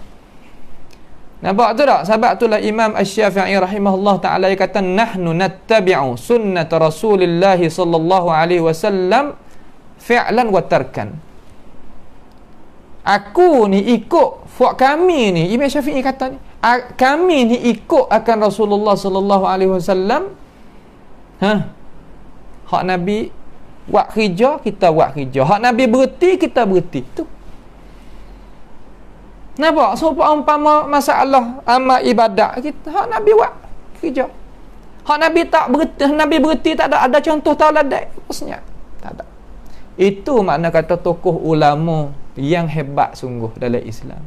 Nampak tu tak? Sebab tu lah Imam Asy-Syafi'i rahimahullah ta'ala dia kata, nahnu nattabi'u sunnat Rasulillah sallallahu alaihi wasallam fi'lan wa tarkan. Aku ni ikut, kami ni, Imam Syafi'i kata ni, kami ni ikut akan Rasulullah sallallahu alaihi wasallam. Hak Nabi buat kerja, kita buat kerja. Hak Nabi berhenti, kita berhenti. Tu. Nampak? So, umpama masalah amal ibadat, kita hak Nabi buat kerja. Hak Nabi tak berhenti, Nabi berhenti tak ada contoh tauladan. Maksudnya tak ada. Itu makna kata tokoh ulama yang hebat sungguh dalam Islam.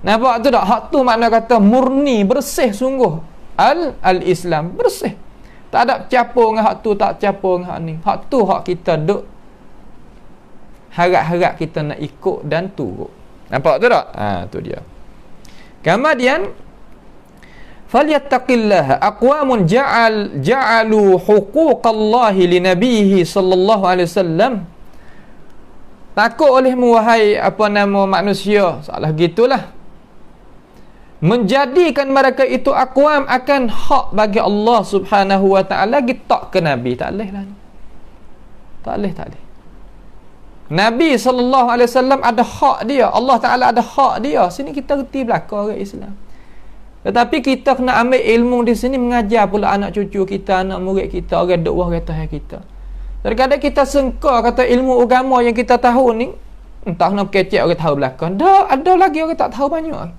Nampak tu tak? Hak tu makna kata murni, bersih sungguh. Al-Islam bersih. Tak ada campur dengan hak tu, tak campur dengan hak ni. Hak tu hak kita duk harap-harap kita nak ikut dan turut. Nampak tu tak? Tu dia. Kemudian falyattaqillaha aqwamun ja'alu huquqallahi li nabiyhi sallallahu alaihi wasallam. Takut olehmu wahai apa nama manusia, salah gitulah, menjadikan mereka itu aqwam akan hak bagi Allah Subhanahu wa taala gitak ke Nabi. Tak boleh lah. Tak boleh. Nabi sallallahu alaihi wasallam ada hak dia, Allah Taala ada hak dia. Sini kita reti belaka orang Islam. Tetapi kita kena ambil ilmu di sini, mengajar pula anak cucu kita, anak murid kita, orang duk wah kata kita. Terkadang kita sengka kata ilmu agama yang kita tahu ni entah nak kecek orang tahu belakang. Ada lagi orang tak tahu banyak.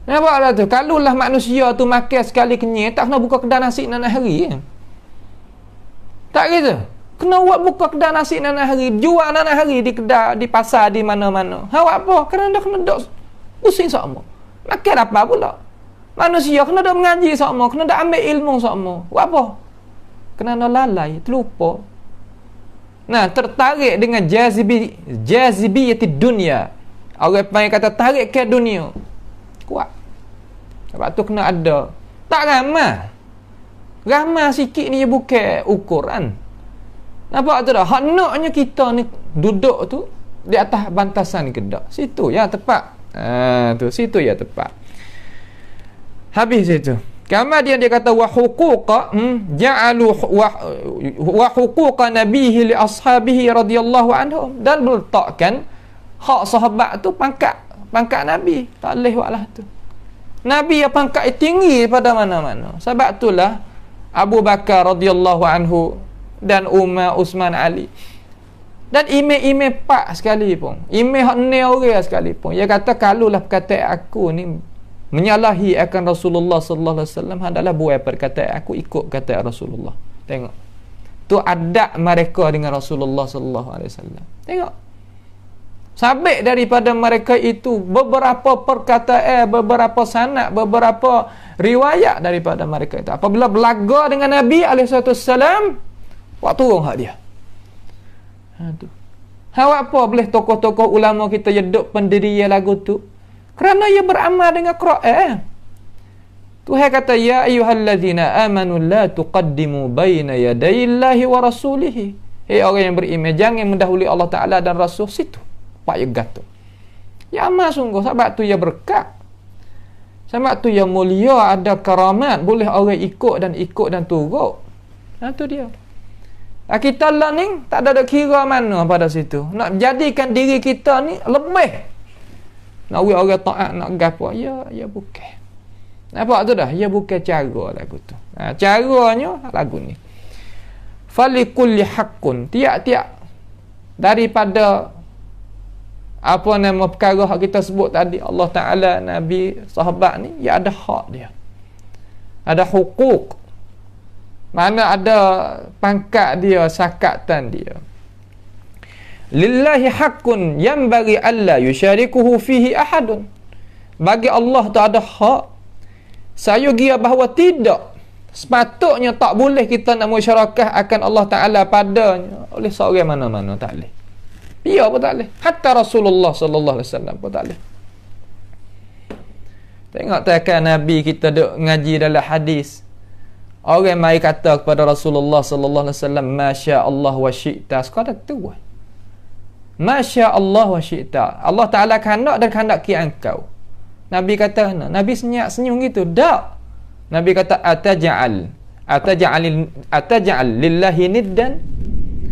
Nampaklah tu, kalulah manusia tu makan sekali kenyang, tak kena buka kedai nasi nanah hari. Tak gitu. Kena buat buka kedai nasi nanah hari, jual nanah hari di kedai, di pasar, di mana-mana. Awak apa? Kerana kena duk pusing sama. Makan apa pula? Manusia kena duk mengaji sama, kena duk ambil ilmu sama. Buat apa? Kerana lalai, terlupa. Nah, tertarik dengan jazibiyati dunia. Orang panggil kata tarik ke dunia. Kuat. Sebab tu kena ada. Tak ramah. Ramah sikit ni bukan ukuran. Nampak tu dah? Hak naknya kita ni duduk tu di atas bantasan kedai. Situ ya tepat. Tu situ ya tepat. Habis itu. Kemudian dia kata wa huquqa ja'alu wa huquqa nabihi li ashabihi radhiyallahu anhum, dan meletakkan hak sahabat tu pangkat Nabi. Tak boleh buatlah tu. Nabi yang pangkat tinggi pada mana-mana. Sebab itulah Abu Bakar radhiyallahu anhu dan Umar, Uthman, Ali, dan imam-imam pak sekalipun, imam hak ne orang sekalipun, dia kata kalulah perkataan aku ni menyalahi akan Rasulullah sallallahu alaihi wasallam, adalah buat perkataan aku, ikut kata Rasulullah. Tengok tu adab mereka dengan Rasulullah sallallahu alaihi wasallam. Tengok sabit daripada mereka itu beberapa perkataan, beberapa sanad, beberapa riwayat daripada mereka itu. Apabila berlaga dengan Nabi alaihi wasallam, waktu turun hak dia. Awak apa boleh tokoh-tokoh ulama kita jeduk pendirian lagu tu? Kerana ia beramal dengan Quran. Tuhan kata, ya ayyuhallazina amanu la tuqaddimu baina yadayillahi wa rasulihi. Orang yang beriman, jangan mendahului Allah Ta'ala dan Rasul. Situ Pak Yegat tu. Ya amal sungguh. Sebab tu ya berkat. Sebab tu ya mulia, ada karamat. Boleh orang ikut dan turut. Itu dia. Kita lah ni tak ada kira mana pada situ. Nak jadikan diri kita ni lebih. Nak buat orang taat, nak gapo, ya bukan. Nampak tu dah? Ya bukan cara lagu tu. Caranya lagu ni. Falikulli haqqun, tiap-tiap daripada apa nama perkara hak kita sebut tadi, Allah Ta'ala, Nabi, sahabat ni, ya ada hak dia, ada hukuk, mana ada pangkat dia, sakatan dia. Lillahi haqqun yanbaghi alla yusyarikuhu fihi ahadun. Bagi Allah tu ada hak. Saya kira bahawa tidak, sepatutnya tak boleh kita nak musyarakah akan Allah Ta'ala padanya oleh seorang mana-mana, tak boleh. Ya pun tak boleh. Hatta Rasulullah sallallahu alaihi wasallam pun tak boleh. Tengok takkan Nabi kita duk ngaji dalam hadis, orang mai kata kepada Rasulullah sallallahu alaihi wasallam, masya Allah wa syi'ta, sekadar tu. Masya Allah wa syi'ta, Allah Ta'ala kehendak dan kehendaki engkau. Nabi kata, Nabi senyum gitu. Tak. Nabi kata, ataja'al lillahi niddan,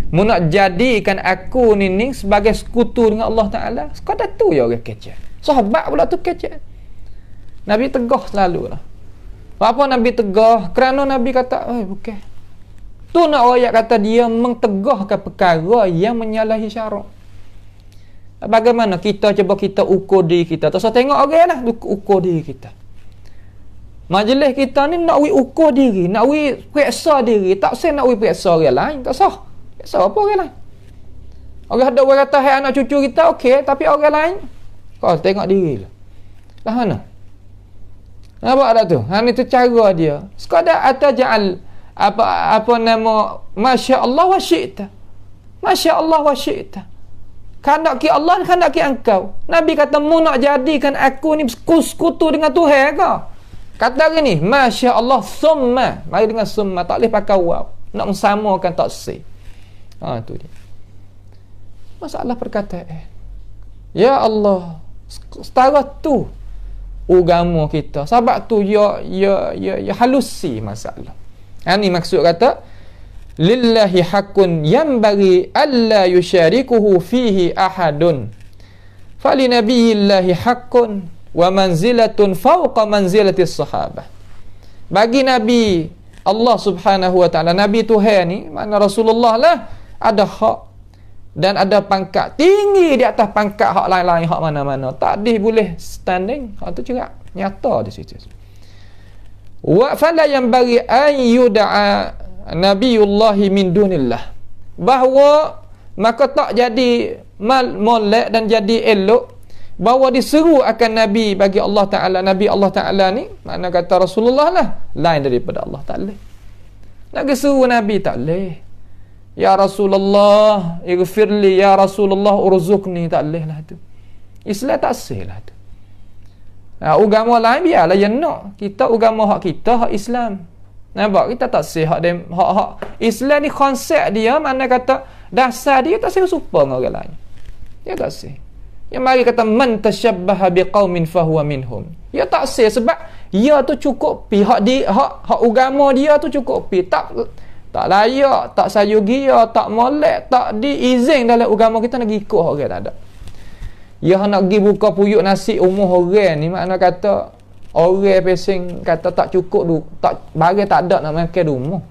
mu nak jadikan aku ni sebagai sekutu dengan Allah Ta'ala. Sekadar tu ya orang kecil. Sahabat pula tu kecil. Nabi tegah selalu lah. Apa Nabi tegah? Kerana Nabi kata, bukan. Tu nak ayat kata dia mentegahkan perkara yang menyalahi syarak. Bagaimana kita cuba kita ukur diri kita. Tak usah tengok orang lah, ukur diri kita. Majlis kita ni nak ukur diri, nak periksa diri. Tak usah nak periksa orang lain, tak usah. Periksa apa orang lain? Orang ada orang kata, hai anak cucu kita, okey, tapi orang lain, kau tengok diri lah. Lah mana? Nampak tak tu? Ni tu cara dia. Sekadar ataja'al apa nama, masya Allah wa syi'ta. Masya Allah wa syi'ta. Kandaki Allah, kandaki engkau. Nabi kata, mu nak jadikan aku ni sekutu dengan Tuhan ke? Kata gini, masya Allah summa. Mari dengan summa, tak boleh pakai waw. Nak mensamakan tak say. Tu dia. Masalah perkataan. Ya Allah, setara tu agama kita. Sebab tu ya halusi masalah. Ini maksud kata, lillahi haqqun yanbaghi alla yusyarikuhu fihi ahadun. Fali nabiyillahi haqqun wa manzilatun fawqa manzilatis sahabah. Bagi Nabi Allah Subhanahu wa taala, Nabi Tuhan ni, mana Rasulullah lah, ada hak dan ada pangkat tinggi di atas pangkat hak lain-lain, hak mana-mana. Tak boleh standing. Hak tu juga nyata di situ. Wa fala yanbaghi an yud'a Nabiullahi min dunillah, bahawa maka tak jadi molek dan jadi elok bahawa diseru akan Nabi bagi Allah Ta'ala. Nabi Allah Ta'ala ni, makna kata Rasulullah lah, lain daripada Allah Ta'ala. Nak seru Nabi tak boleh. Ya Rasulullah ighfirli, ya Rasulullah urzuqni, tak boleh lah tu. Islam tak sah lah tu. Agama lain biarlah yang nak. Kita agama hak kita, hak Islam. Nampak? Kita tak sihat dia, hak Islam ni konsep dia, mana kata dasar dia tak serupa dengan orang lain. Dia tak sih. Yang mari kata man tashabbaha biqaumin fahuwa minhum. Dia tak sih sebab dia tu cukup pi hak agama dia tu cukup pi, tak layak, tak sayugi dia, tak molek, tak diizin dalam agama kita nak ikut orang tak ada. Dia nak pergi buka puyuk nasi umur orang ni, makna kata orang pesing kata tak cukup, tak barang tak ada nak makan di rumah.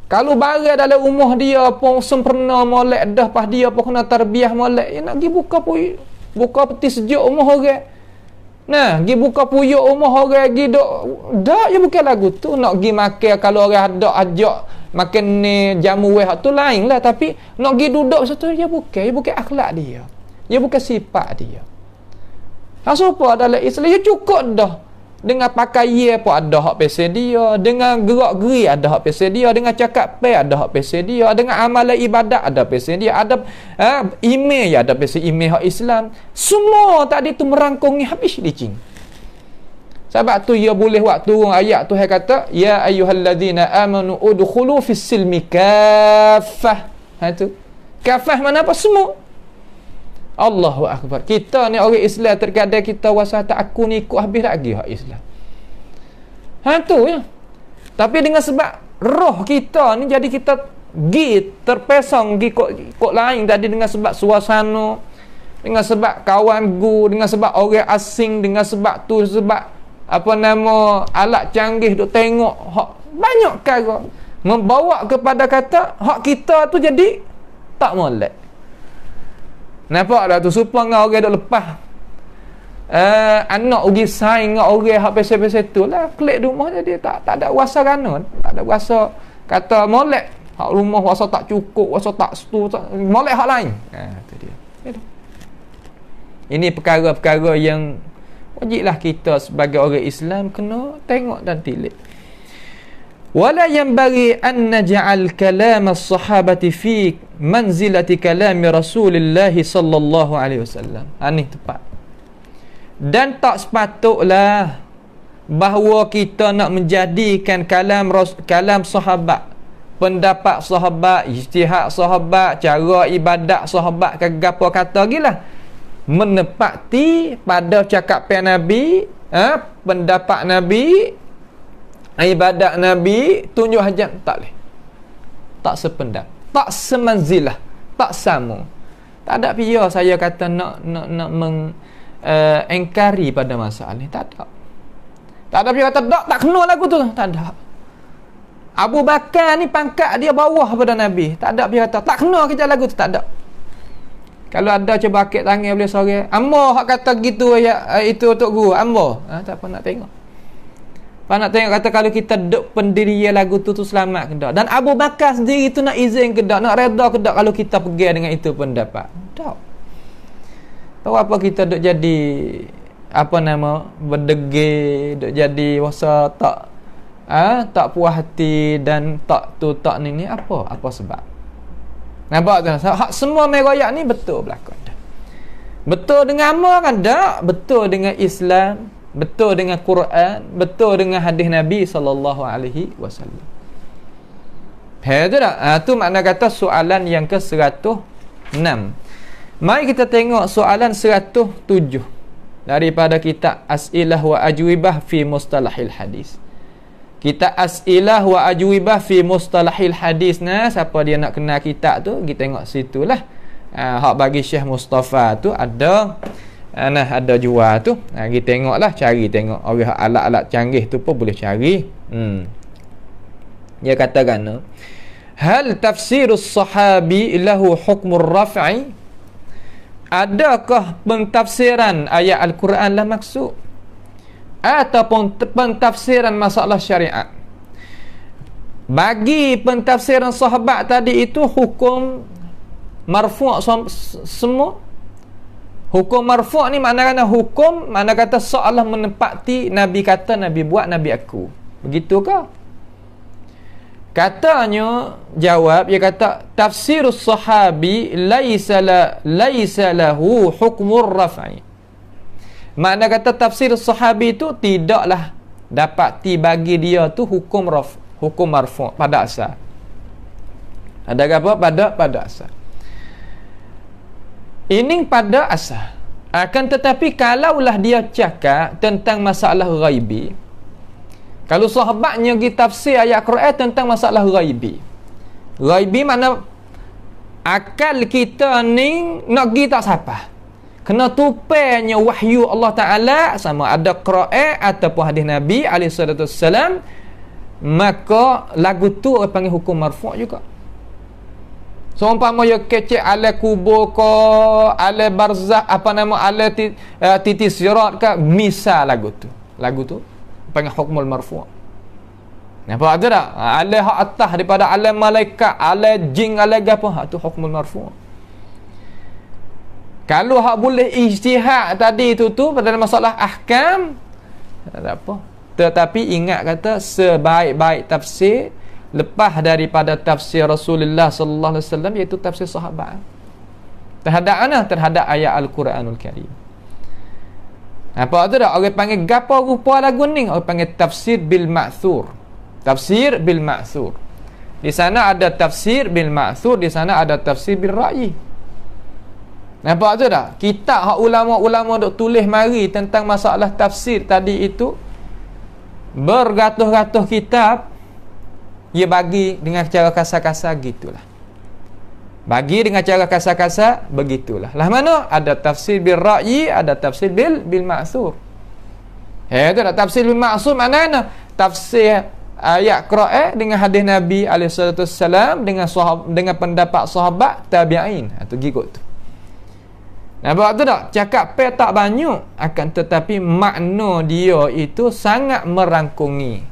Kalau barang dalam rumah dia pun sempurna molek dah, pas dia pun kena tarbiyah molek, dia nak pergi buka peti sejuk rumah orang. Nah, pergi buka puyuk rumah orang, pergi duk dak je bukan lagu tu. Nak pergi makan, kalau orang ada ajak makan ni jamu weh tu lain lah, tapi nak pergi duduk situ dia bukan akhlak dia. Dia bukan sifat dia. Apa dalam Islam dia cukup dah. Dengan pakaian pun ada hak pesen dia, dengan gerak-geri ada hak pesen dia, dengan cakap ada hak pesen dia, dengan amalan ibadat ada pesen dia, ada email ada pesen email hak Islam. Semua tadi tu merangkungi habis licin. Sebab tu dia boleh waktu turun ayat tu dia kata, ya ayyuhallazina amanu udkhulu fis silmi kaffah. Tu kafah mana apa semua. Allahu Akbar. Kita ni orang Islam terkadang kita rasa tak aku ni ikut habis lagi hak Islam. Tu ya. Tapi dengan sebab roh kita ni jadi kita terpesong ikut lain tadi, dengan sebab suasana, dengan sebab kawan dengan sebab orang asing, dengan sebab tu sebab apa nama alat canggih duk tengok hak banyak perkara membawa kepada kata hak kita tu jadi tak molek. Nampak tak tu? Supaya dengan orang duk lepas anak ugi saing dengan orang hak pesen-pesen tu lah, klik rumah jadi tak ada rasa kanon, tak ada rasa kata molek hak rumah rasa tak cukup, rasa tak setu, molek hak lain. Tu dia. Ini perkara-perkara yang wajiblah kita sebagai orang Islam kena tengok dan tilik. Wala yanbaghi an naj'al kalam as-sahabati fi manzilati kalam Rasulullah sallallahu alaihi wasallam. Ini tepat. Dan tak sepatutlah bahawa kita nak menjadikan kalam sahabat, pendapat sahabat, ijtihad sahabat, cara ibadat sahabat ke gapo kata gilah menepati pada cakapan Nabi, pendapat Nabi, ibadat Nabi, tunjuk hajat, tak boleh. Tak sependapat, tak semanzilah, tak sama. Tak ada pihak saya kata nak engkari pada masalah ni, tak ada. Tak ada pihak kata tak kena lagu tu, tak ada. Abu Bakar ni pangkat dia bawah pada Nabi, tak ada pihak kata tak kena kerja lagu tu, tak ada. Kalau ada cuba akik tangan boleh sore ambo hak kata gitu ya, itu untuk guru ambo, tak apa nak tengok. Apa nak tengok kata kalau kita duk pendirian lagu tu selamat ke tak. Dan Abu Bakar sendiri tu nak izin ke tak, nak reda ke tak kalau kita pergi dengan itu pendapat. Tak. Tahu apa kita duk jadi apa nama berdegil, duk jadi rasa tak puas hati dan tak tu tak ni apa sebab? Nampak tak? Hak semua meroyak ni betul berlaku. Betul dengan apa kan tak? Betul dengan Islam, betul dengan Quran, betul dengan hadis Nabi sallallahu alaihi wasallam. Betul tak? Tu makna kata soalan yang ke-106. Mari kita tengok soalan 107 daripada kitab As'ilah wa Ajwibah fi Mustalahil Hadis. Kita As'ilah wa Ajwibah fi Mustalahil Hadis. Siapa dia nak kenal kitab tu, kita tengok situlah. Hak bagi Syekh Mustafa tu ada ada jual tu. Kita tengoklah, cari tengok. Orang alat-alat canggih tu pun boleh cari. Dia katakan, hal tafsirus sahabi lahu hukmur raf'i? Adakah pentafsiran ayat Al-Quran lah maksud? Ataupun pentafsiran masalah syariat? Bagi pentafsiran sahabat tadi itu hukum marfu' semua. Hukum marfu' ni makna hukum, mana kata seolah menepati Nabi kata, Nabi buat, Nabi aku. Begitu ke? Katanya jawab, dia kata tafsirus sahabi laisa lahu hukmur raf'i. Makna kata tafsir sahabi itu tidaklah dapati bagi dia tu hukum marfu' pada asal. Ada apa? Pada asal. Ini pada asal. Akan tetapi kalaulah dia cakap tentang masalah ghaibi, kalau sahabatnya pergi tafsir ayat Quran tentang masalah ghaibi. Ghaibi makna akal kita ni nak pergi tak siapa. Kena tupainya wahyu Allah Ta'ala, sama ada Quran ataupun hadis Nabi SAW, maka lagu tu orang panggil hukum marfu' juga. So umpama ya kecek ala kubur ke, ala barzakh, apa nama, ala titis sirat ke, misal lagu tu panggil hukmul marfu'. Nampak ada tak? Ala hak atas daripada alam malaikat, ala jin, ala apa, hak tu hukmul marfu'. Kalau hak boleh ijtihad tadi tu pada masalah ahkam, tak apa. Tetapi ingat kata sebaik-baik tafsir lepas daripada tafsir Rasulullah sallallahu alaihi wasallam, iaitu tafsir sahabat. Terhadap ayat Al-Quranul Karim. Apa tu dah orang panggil gapo rupa lagu ni? Orang panggil tafsir bil ma'thur. Tafsir bil ma'thur. Di sana ada tafsir bil ma'thur, di sana ada tafsir bil ra'yi. Nampak tu tak? Kitab hak ulama-ulama duk tulis mari tentang masalah tafsir tadi itu, bergatus-gatus kitab, dia bagi dengan cara kasar-kasar gitulah. Bagi dengan cara kasar-kasar begitulah. Lah mana? Ada tafsir bil ra'yi, ada tafsir bil ma'thur. Tu dah tafsir bil ma'thur maknanya tafsir ayat Quran dengan hadis Nabi SAW, dengan pendapat sahabat tabi'in. Itu gigot tu. Nampak tu tak? Cakap pe tak banyak, akan tetapi makna dia itu sangat merangkungi.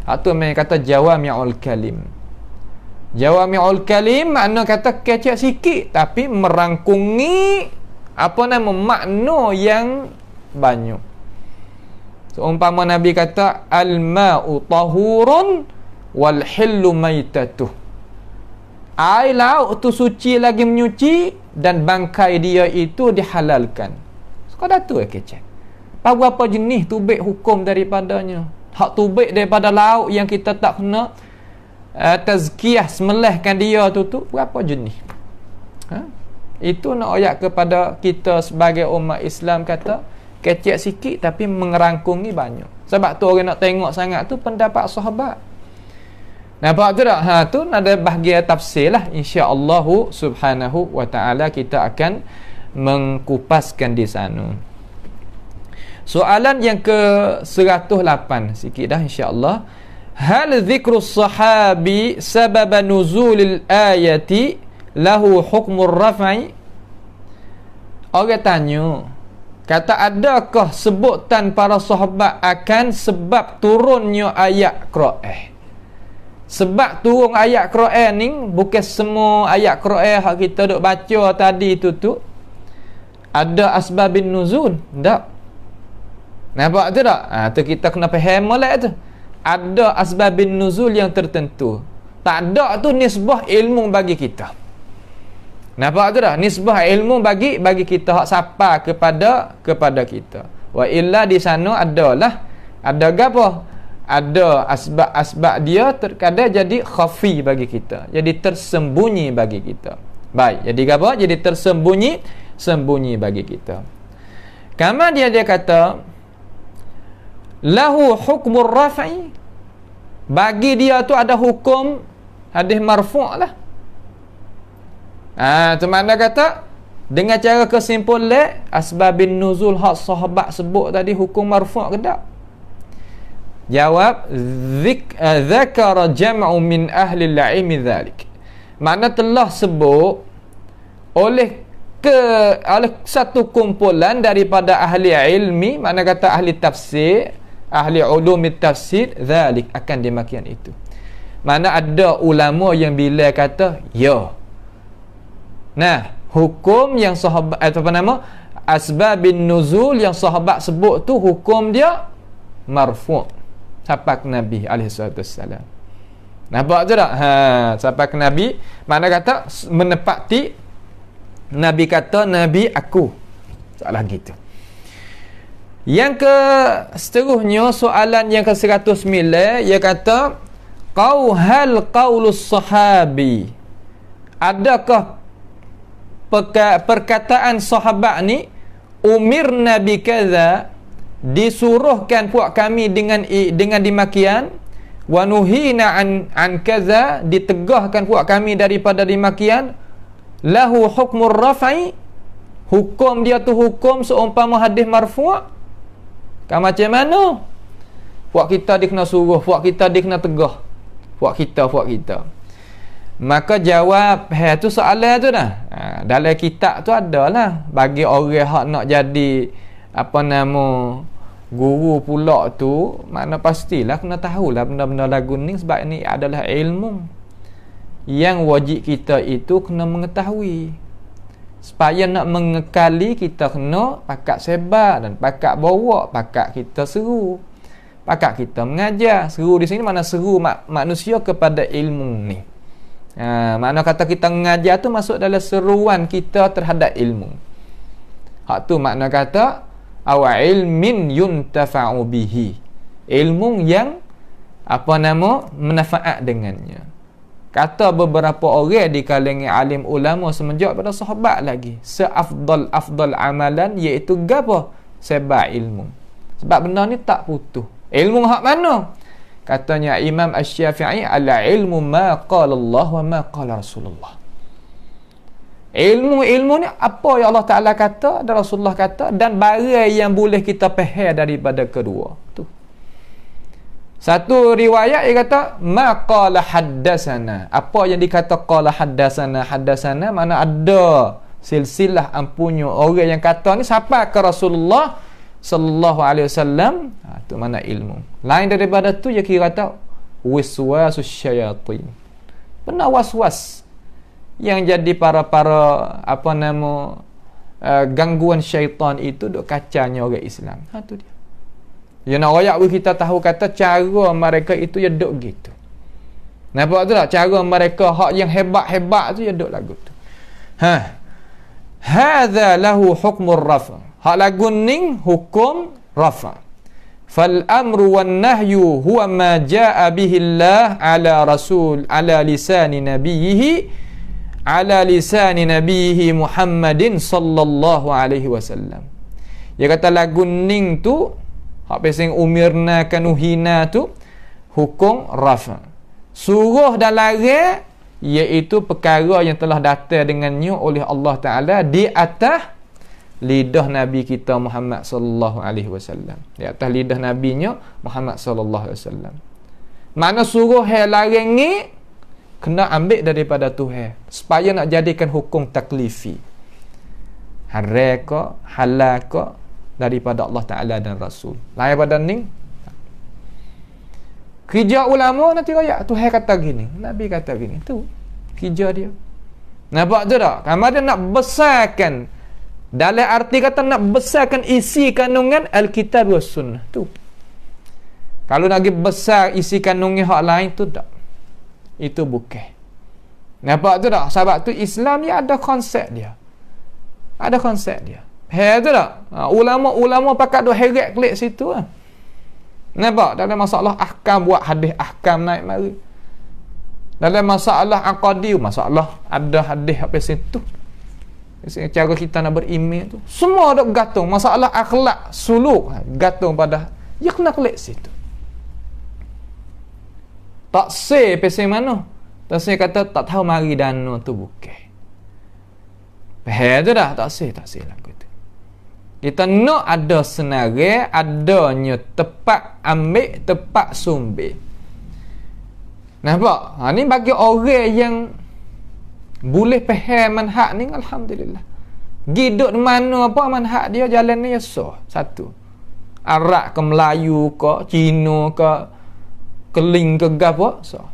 Itu memang kata jawami'ul kalim. Jawami'ul kalim makna kata kecek sikit tapi merangkungi makna yang banyak. Umpama Nabi kata al-ma'u tahurun wal hillu maitatuh. Air laut tu suci lagi menyuci dan bangkai dia itu dihalalkan. Sekadar tu kecek. Apa jenis tubik hukum daripadanya? Hak tubik daripada laut yang kita tak kena tazkiyah semelihkan dia tu berapa jenis? Itu nak ayat kepada kita sebagai umat Islam kata kecek sikit tapi mengerangkungi banyak. Sebab tu orang nak tengok sangat tu pendapat sahabat. Nampak tu tak? Tu ada bahagian tafsir lah. InsyaAllah subhanahu wa ta'ala kita akan mengkupaskan di sana. Soalan yang ke 108 sikit dah insyaAllah. Hal zikru sahabi sababa nuzulil ayati lahu hukmur raf'i? Orang tanya, kata adakah sebutan para sahabat akan sebab turunnya ayat Quran? Sebab turun ayat Quran ni bukan semua ayat Quran yang kita duk baca tadi tu ada asbabin nuzul. Tak. Nampak tu tak? Tu kita kena faham molek tu. Ada asbabin nuzul yang tertentu. Tak ada tu nisbah ilmu bagi kita. Nampak tu tak? Nisbah ilmu bagi kita hak siapa kepada kita. Wa illa di sana adalah ada gapo? Ada asbab dia terkadang jadi khafi bagi kita, jadi tersembunyi bagi kita. Baik, jadi apa? Jadi tersembunyi bagi kita. Kama dia kata lahu hukmur raf'i, bagi dia tu ada hukum hadis marfu' lah. Tu makna kata dengan cara kesimpulan asbabin nuzul hak sahabat sebut tadi hukum marfu' ke tak? Jawab zakara jam'u min ahli al-'ilmi dhalik. Makna telah sebut oleh satu kumpulan daripada ahli ilmi, makna kata ahli tafsir, ahli ulum tafsir, dhalik akan demikian itu. Makna ada ulama yang bila kata ya. Nah, hukum yang sahabat asbabin nuzul yang sahabat sebut tu hukum dia marfu'. Sampai ke Nabi SAW. Nampak tu tak? Sampai ke Nabi, mana kata menepati Nabi kata Nabi aku. Soalan gitu. Yang ke seterusnya soalan yang ke 109, ia kata hal qaulus sahabi, adakah perkataan sahabat ni umirna bi kaza, disuruhkan puak kami dengan demikian, wa nuhina an kaza, ditegahkan puak kami daripada demikian, lahu hukmur raf'i, hukum dia tu hukum seumpama hadis marfu'. Kan macam mana puak kita dia kena suruh, puak kita dia kena tegah, puak kita. Maka jawab tu soalan tu dah. Dalam kitab tu adalah bagi orang hak nak jadi guru pula tu, makna pastilah kena tahulah benda-benda lagu ni, sebab ni adalah ilmu yang wajib kita itu kena mengetahui. Supaya nak mengekali kita kena pakat sebar dan pakat bawa, pakat kita seru, pakat kita mengajar. Seru di sini mana seru manusia kepada ilmu ni. Makna kata kita mengajar tu masuk dalam seruan kita terhadap ilmu. Hak tu makna kata aw ilmin yuntafa'u bihi, ilmu yang manfaat dengannya. Kata beberapa orang di kalangan alim ulama semenjak pada sahabat lagi, seafdal amalan iaitu gapo? Sebab ilmu. Sebab benda ni tak putus. Ilmu hak mana? Katanya Imam Asy-Syafi'i, ala ilmu ma qala Allah wa ma qala Rasulullah. Ilmu ni apa yang Allah Ta'ala kata dan Rasulullah kata, dan barang yang boleh kita faham daripada kedua tu. Satu riwayat dia kata ma qala haddasana, apa yang dikata qala haddasana mana ada silsilah ampunyo orang yang kata ni siapa ke Rasulullah sallallahu alaihi wasallam. Tu mana ilmu. Lain daripada tu dia kira kata waswasus syayatin. Benar was-was yang jadi para apa nama gangguan syaitan itu duk kacanya orang Islam. Tu dia. Ya nak royak kita tahu kata cara mereka itu ya duk gitu. Nampak tu tak? Cara mereka hak yang hebat-hebat tu ya duk lagu tu. Hadza lahu hukmur rafa. Hak lagu ning hukum rafa. Fal amru wan nahyu huwa ma jaa bihi Allah ala lisani nabiyhi Muhammadin sallallahu alaihi wasallam. Dia kata lagu ning tu hak pesing umirna kanuhina tu hukum rafa. Suruh dan larang iaitu perkara yang telah datang dengannya oleh Allah Taala di atas lidah Nabi kita Muhammad sallallahu alaihi wasallam. Di atas lidah nabinya Muhammad sallallahu alaihi wasallam. Mana suruh larang ni kena ambil daripada Tuhan supaya nak jadikan hukum taklifi. Haram ke halal ke daripada Allah Taala dan Rasul. Lain pada ni kerja ulama nanti raya Tuhan kata gini, Nabi kata gini, tu kerja dia. Nampak tu tak? Kamar dia nak besarkan, dalam arti kata nak besarkan isi kandungan Alkitab wa Sunnah tu. Kalau nak besar isi kandungan hak lain tu tak, itu bukan. Nampak tu tak? Sebab tu Islam ni ada konsep dia, ada konsep dia. Tu tak? Ulama-ulama pakat duk heret klik situ lah. Nampak? Dalam masalah ahkam buat hadis ahkam naik mari. Dalam masalah aqadi, masalah ada hadis apa situ. Cara kita nak beriman tu semua dok gantung. Masalah akhlak, suluk gantung pada ya kena klik situ. Tak say pesen mana? Tak say kata tak tahu mari dana tu bukan. Faham tu dah? Tak say lagu tu. Kita nak ada senarai, adanya tepat ambil, tepat sumber. Nampak? Ni bagi orang yang boleh faham manhaj ni, alhamdulillah. Giduk mana apa manhaj dia jalan ni ya sah. Satu. Arab ke Melayu ke Cina ke Keling ke gapo sah.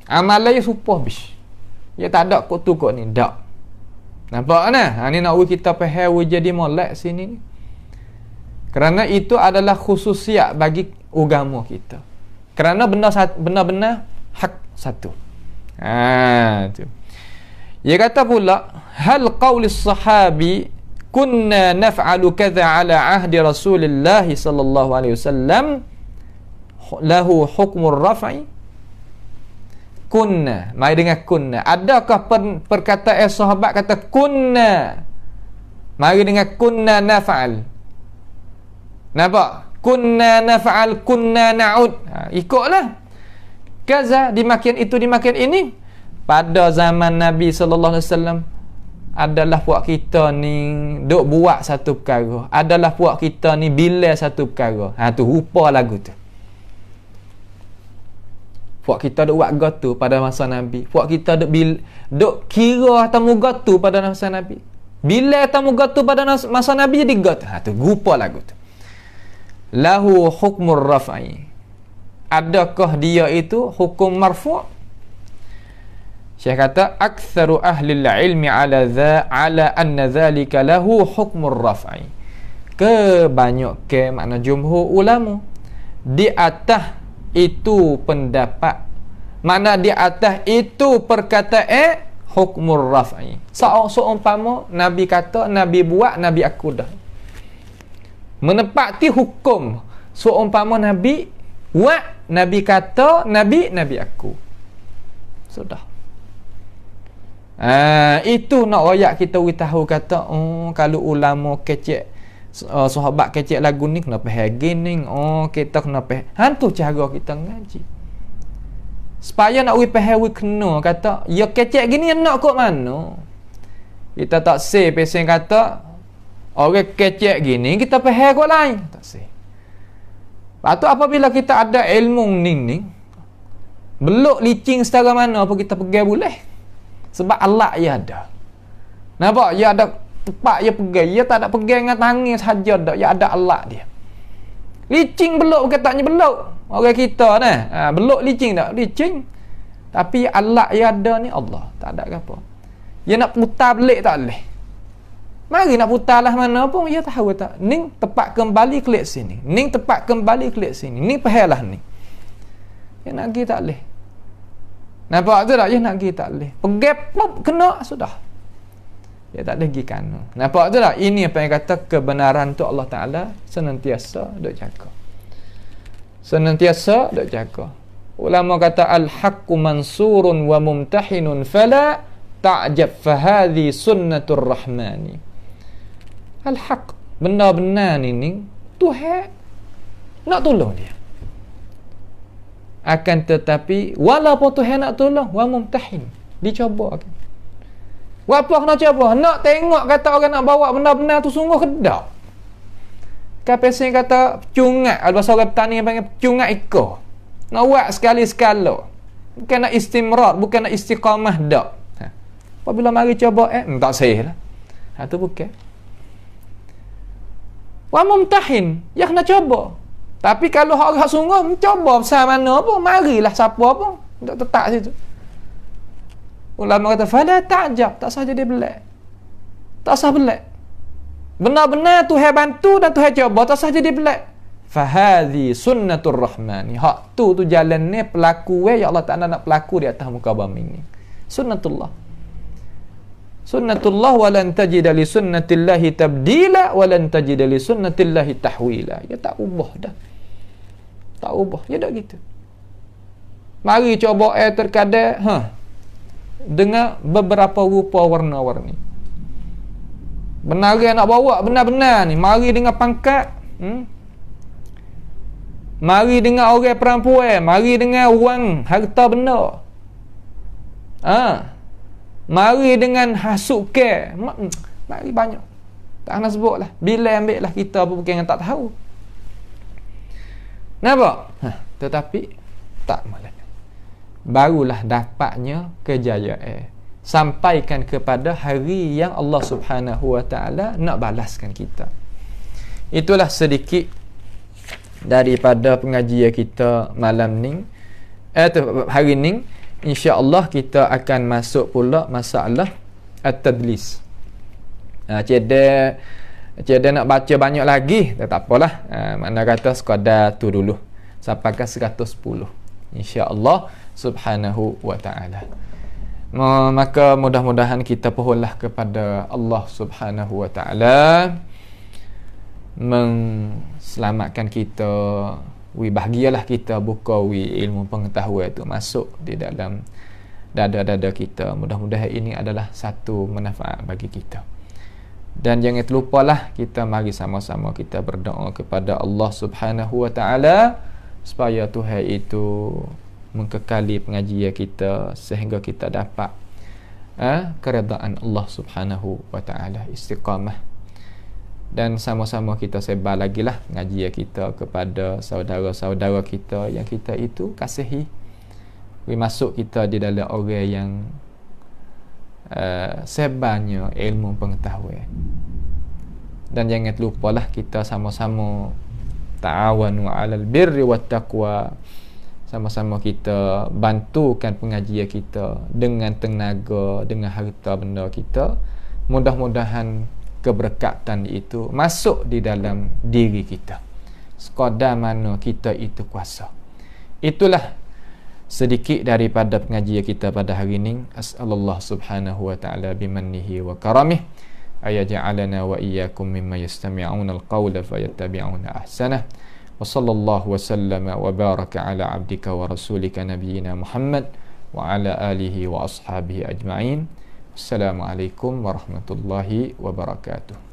Amalan dia supah bis. Dia tak ada kok tu kok ni, dak. Nampak nah? Ni nak kita faham jadi molek sini ni. Kerana itu adalah khususiat bagi agama kita. Kerana benar-benar hak satu. Tu. Dia kata pula, hal qaulis sahabi kunna naf'alu kadza ala ahdi Rasulillah sallallahu alaihi wasallam lahu hukmur raf'i. Kunna, mari dengan kunna. Adakah perkataan sahabat kata kunna? Mari dengan kunna naf'al. Nampak? Kunna naf'al, kunna na'ud. Ikutlah. Kaza dimakan itu, dimakan ini. Pada zaman Nabi sallallahu alaihi wasallam adalah puak kita ni duk buat satu perkara. Adalah puak kita ni bila satu perkara. Tu rupa lagu tu. Puak kita duk buat gotu pada masa Nabi. Puak kita duk kira tamu gotu pada masa Nabi. Bila tamu gotu pada masa Nabi jadi gotu. Tu rupa lagu tu. Lahu hukmur raf'i. Adakah dia itu hukum marfu'? Syekh kata aktsaru ahli ilmi ala anna dhalika lahu hukmur raf'i. Kebanyakan makna jumhur ulama di atas itu pendapat, mana di atas itu perkataan hukmur raf'i. Seumpama Nabi kata, Nabi buat, Nabi aku dah menepati hukum. Seumpama Nabi buat, Nabi kata, Nabi aku. Sudah. Itu nak royak kita tahu kata, kalau ulama kecek, sahabat kecek lagu ni kena faham gini, kita kena faham. Hantu cara kita ngaji. Supaya nak faham kena kata, ya kecek gini nak kok mana? Kita tak say pesen kata orang kecek gini kita faham kok lain. Tak say. Lepas tu apabila kita ada ilmu ning beluk licing setara mana apa kita pergi boleh. Sebab Allah ia ada. Nampak? Ya ada tempat dia pegang. Dia tak ada pegang dengan tangan saja dak. Ya ada alat dia. Licin beluk katanya beluk. Orang kita ni, beluk licin tak? Licin. Tapi alat yang ada ni Allah, tak ada apa. Dia nak putar belik tak boleh. Mari nak putar lah mana pun dia tahu tak. Ning tepat kembali klik sini. Ning tepat kembali klik sini. Ning pahalah ni. Dia nak pergi tak boleh. Nampak tu tak? Dia nak pergi tak boleh. Pegang pop kena sudah. Dia tak boleh pergi kanan. Nampak tu tak? Ini apa yang kata kebenaran tu Allah Ta'ala senantiasa duk jaga. Senantiasa duk jaga. Ulama kata al-haqqu mansurun wa mumtahinun fala ta'jab fahadhi sunnatur rahmani. Al-haq, benar-benar ni Tuhan nak tolong dia. Akan tetapi walaupun Tuhan nak tolong, wa mumtahin, dicoba kan. Apa nak cuba? Nak tengok kata orang nak bawa benar-benar tu sungguh ke tak? Kapesen kata cungat, bahasa orang petani yang panggil cungat ikut. Nak buat sekali-sekala. Bukan nak istimrar, bukan nak istiqamah tak. Apabila mari cuba tak sahih lah. Tu bukan. Wa mumtahin, yang nak cuba. Tapi kalau orang sungguh mencuba besar mana pun, marilah siapa pun tak tetap situ. Ulama kata fala ta'jab, tak sah jadi belak. Tak sah belak. Benar-benar Tuhan bantu dan Tuhan cuba, tak sah jadi belak. Fahadhi sunnatur rahmani. Hak tu jalan ni pelaku ya Allah Ta'ala nak pelaku di atas muka bumi ni. Sunnatullah. Sunnatullah walan tajida li sunnatillahi tabdila walan tajida li sunnatillahi tahwila. Ya tak ubah dah. Tak ubah. Ya dah gitu. Mari coba terkadang dengan beberapa rupa warna-warni. Benar nak bawa benar-benar ni. Mari dengan pangkat. Mari dengan orang perempuan. Mari dengan wang harta benda. Mari dengan hasuk ke. Mari banyak. Tak nak sebut lah. Bila ambil lah kita apa bukan yang tak tahu. Nampak? Tetapi tak malah. Barulah dapatnya kejayaan. Sampaikan kepada hari yang Allah Subhanahu Wa Ta'ala nak balaskan kita. Itulah sedikit daripada pengajian kita malam ni. Hari ni insya-Allah kita akan masuk pula masalah at-tadlis. Ceda nak baca banyak lagi, tak apalah. Mana kata sekadar tu dulu sampai ke 110 insya-Allah Subhanahu Wa Ta'ala. Maka mudah-mudahan kita pohonlah kepada Allah Subhanahu Wa Ta'ala selamatkan kita, bahagialah kita buka ilmu pengetahuan itu masuk di dalam dada-dada kita. Mudah-mudahan ini adalah satu manfaat bagi kita. Dan jangan terlupalah kita mari sama-sama kita berdoa kepada Allah Subhanahu Wa Ta'ala supaya Tuhan itu mengkekali pengajian kita sehingga kita dapat keredaan Allah Subhanahu Wa Ta'ala, istiqamah. Dan sama-sama kita sebar lagi lah pengajian kita kepada saudara-saudara kita yang kita itu kasihi. Masuk kita di dalam orang yang sebarnya ilmu pengetahuan. Dan jangan lupalah kita sama-sama ta'awanu 'alal birri wat taqwa. Sama-sama kita bantukan pengajian kita dengan tenaga, dengan harta benda kita. Mudah-mudahan keberkatan itu masuk di dalam diri kita sekadar mana kita itu kuasa. Itulah sedikit daripada pengajian kita pada hari ini. As'alullah Subhanahu Wa Ta'ala bimannihi wa karamih ayaj'alana wa iyyakum mimma yastami'una al-qawla fayattabi'una ahsanah. Wa sallallahu wa sallama wa baraka ala abdika wa rasulika nabiyyina Muhammad wa ala alihi wa ashabihi ajma'in. Assalamualaikum warahmatullahi wabarakatuh.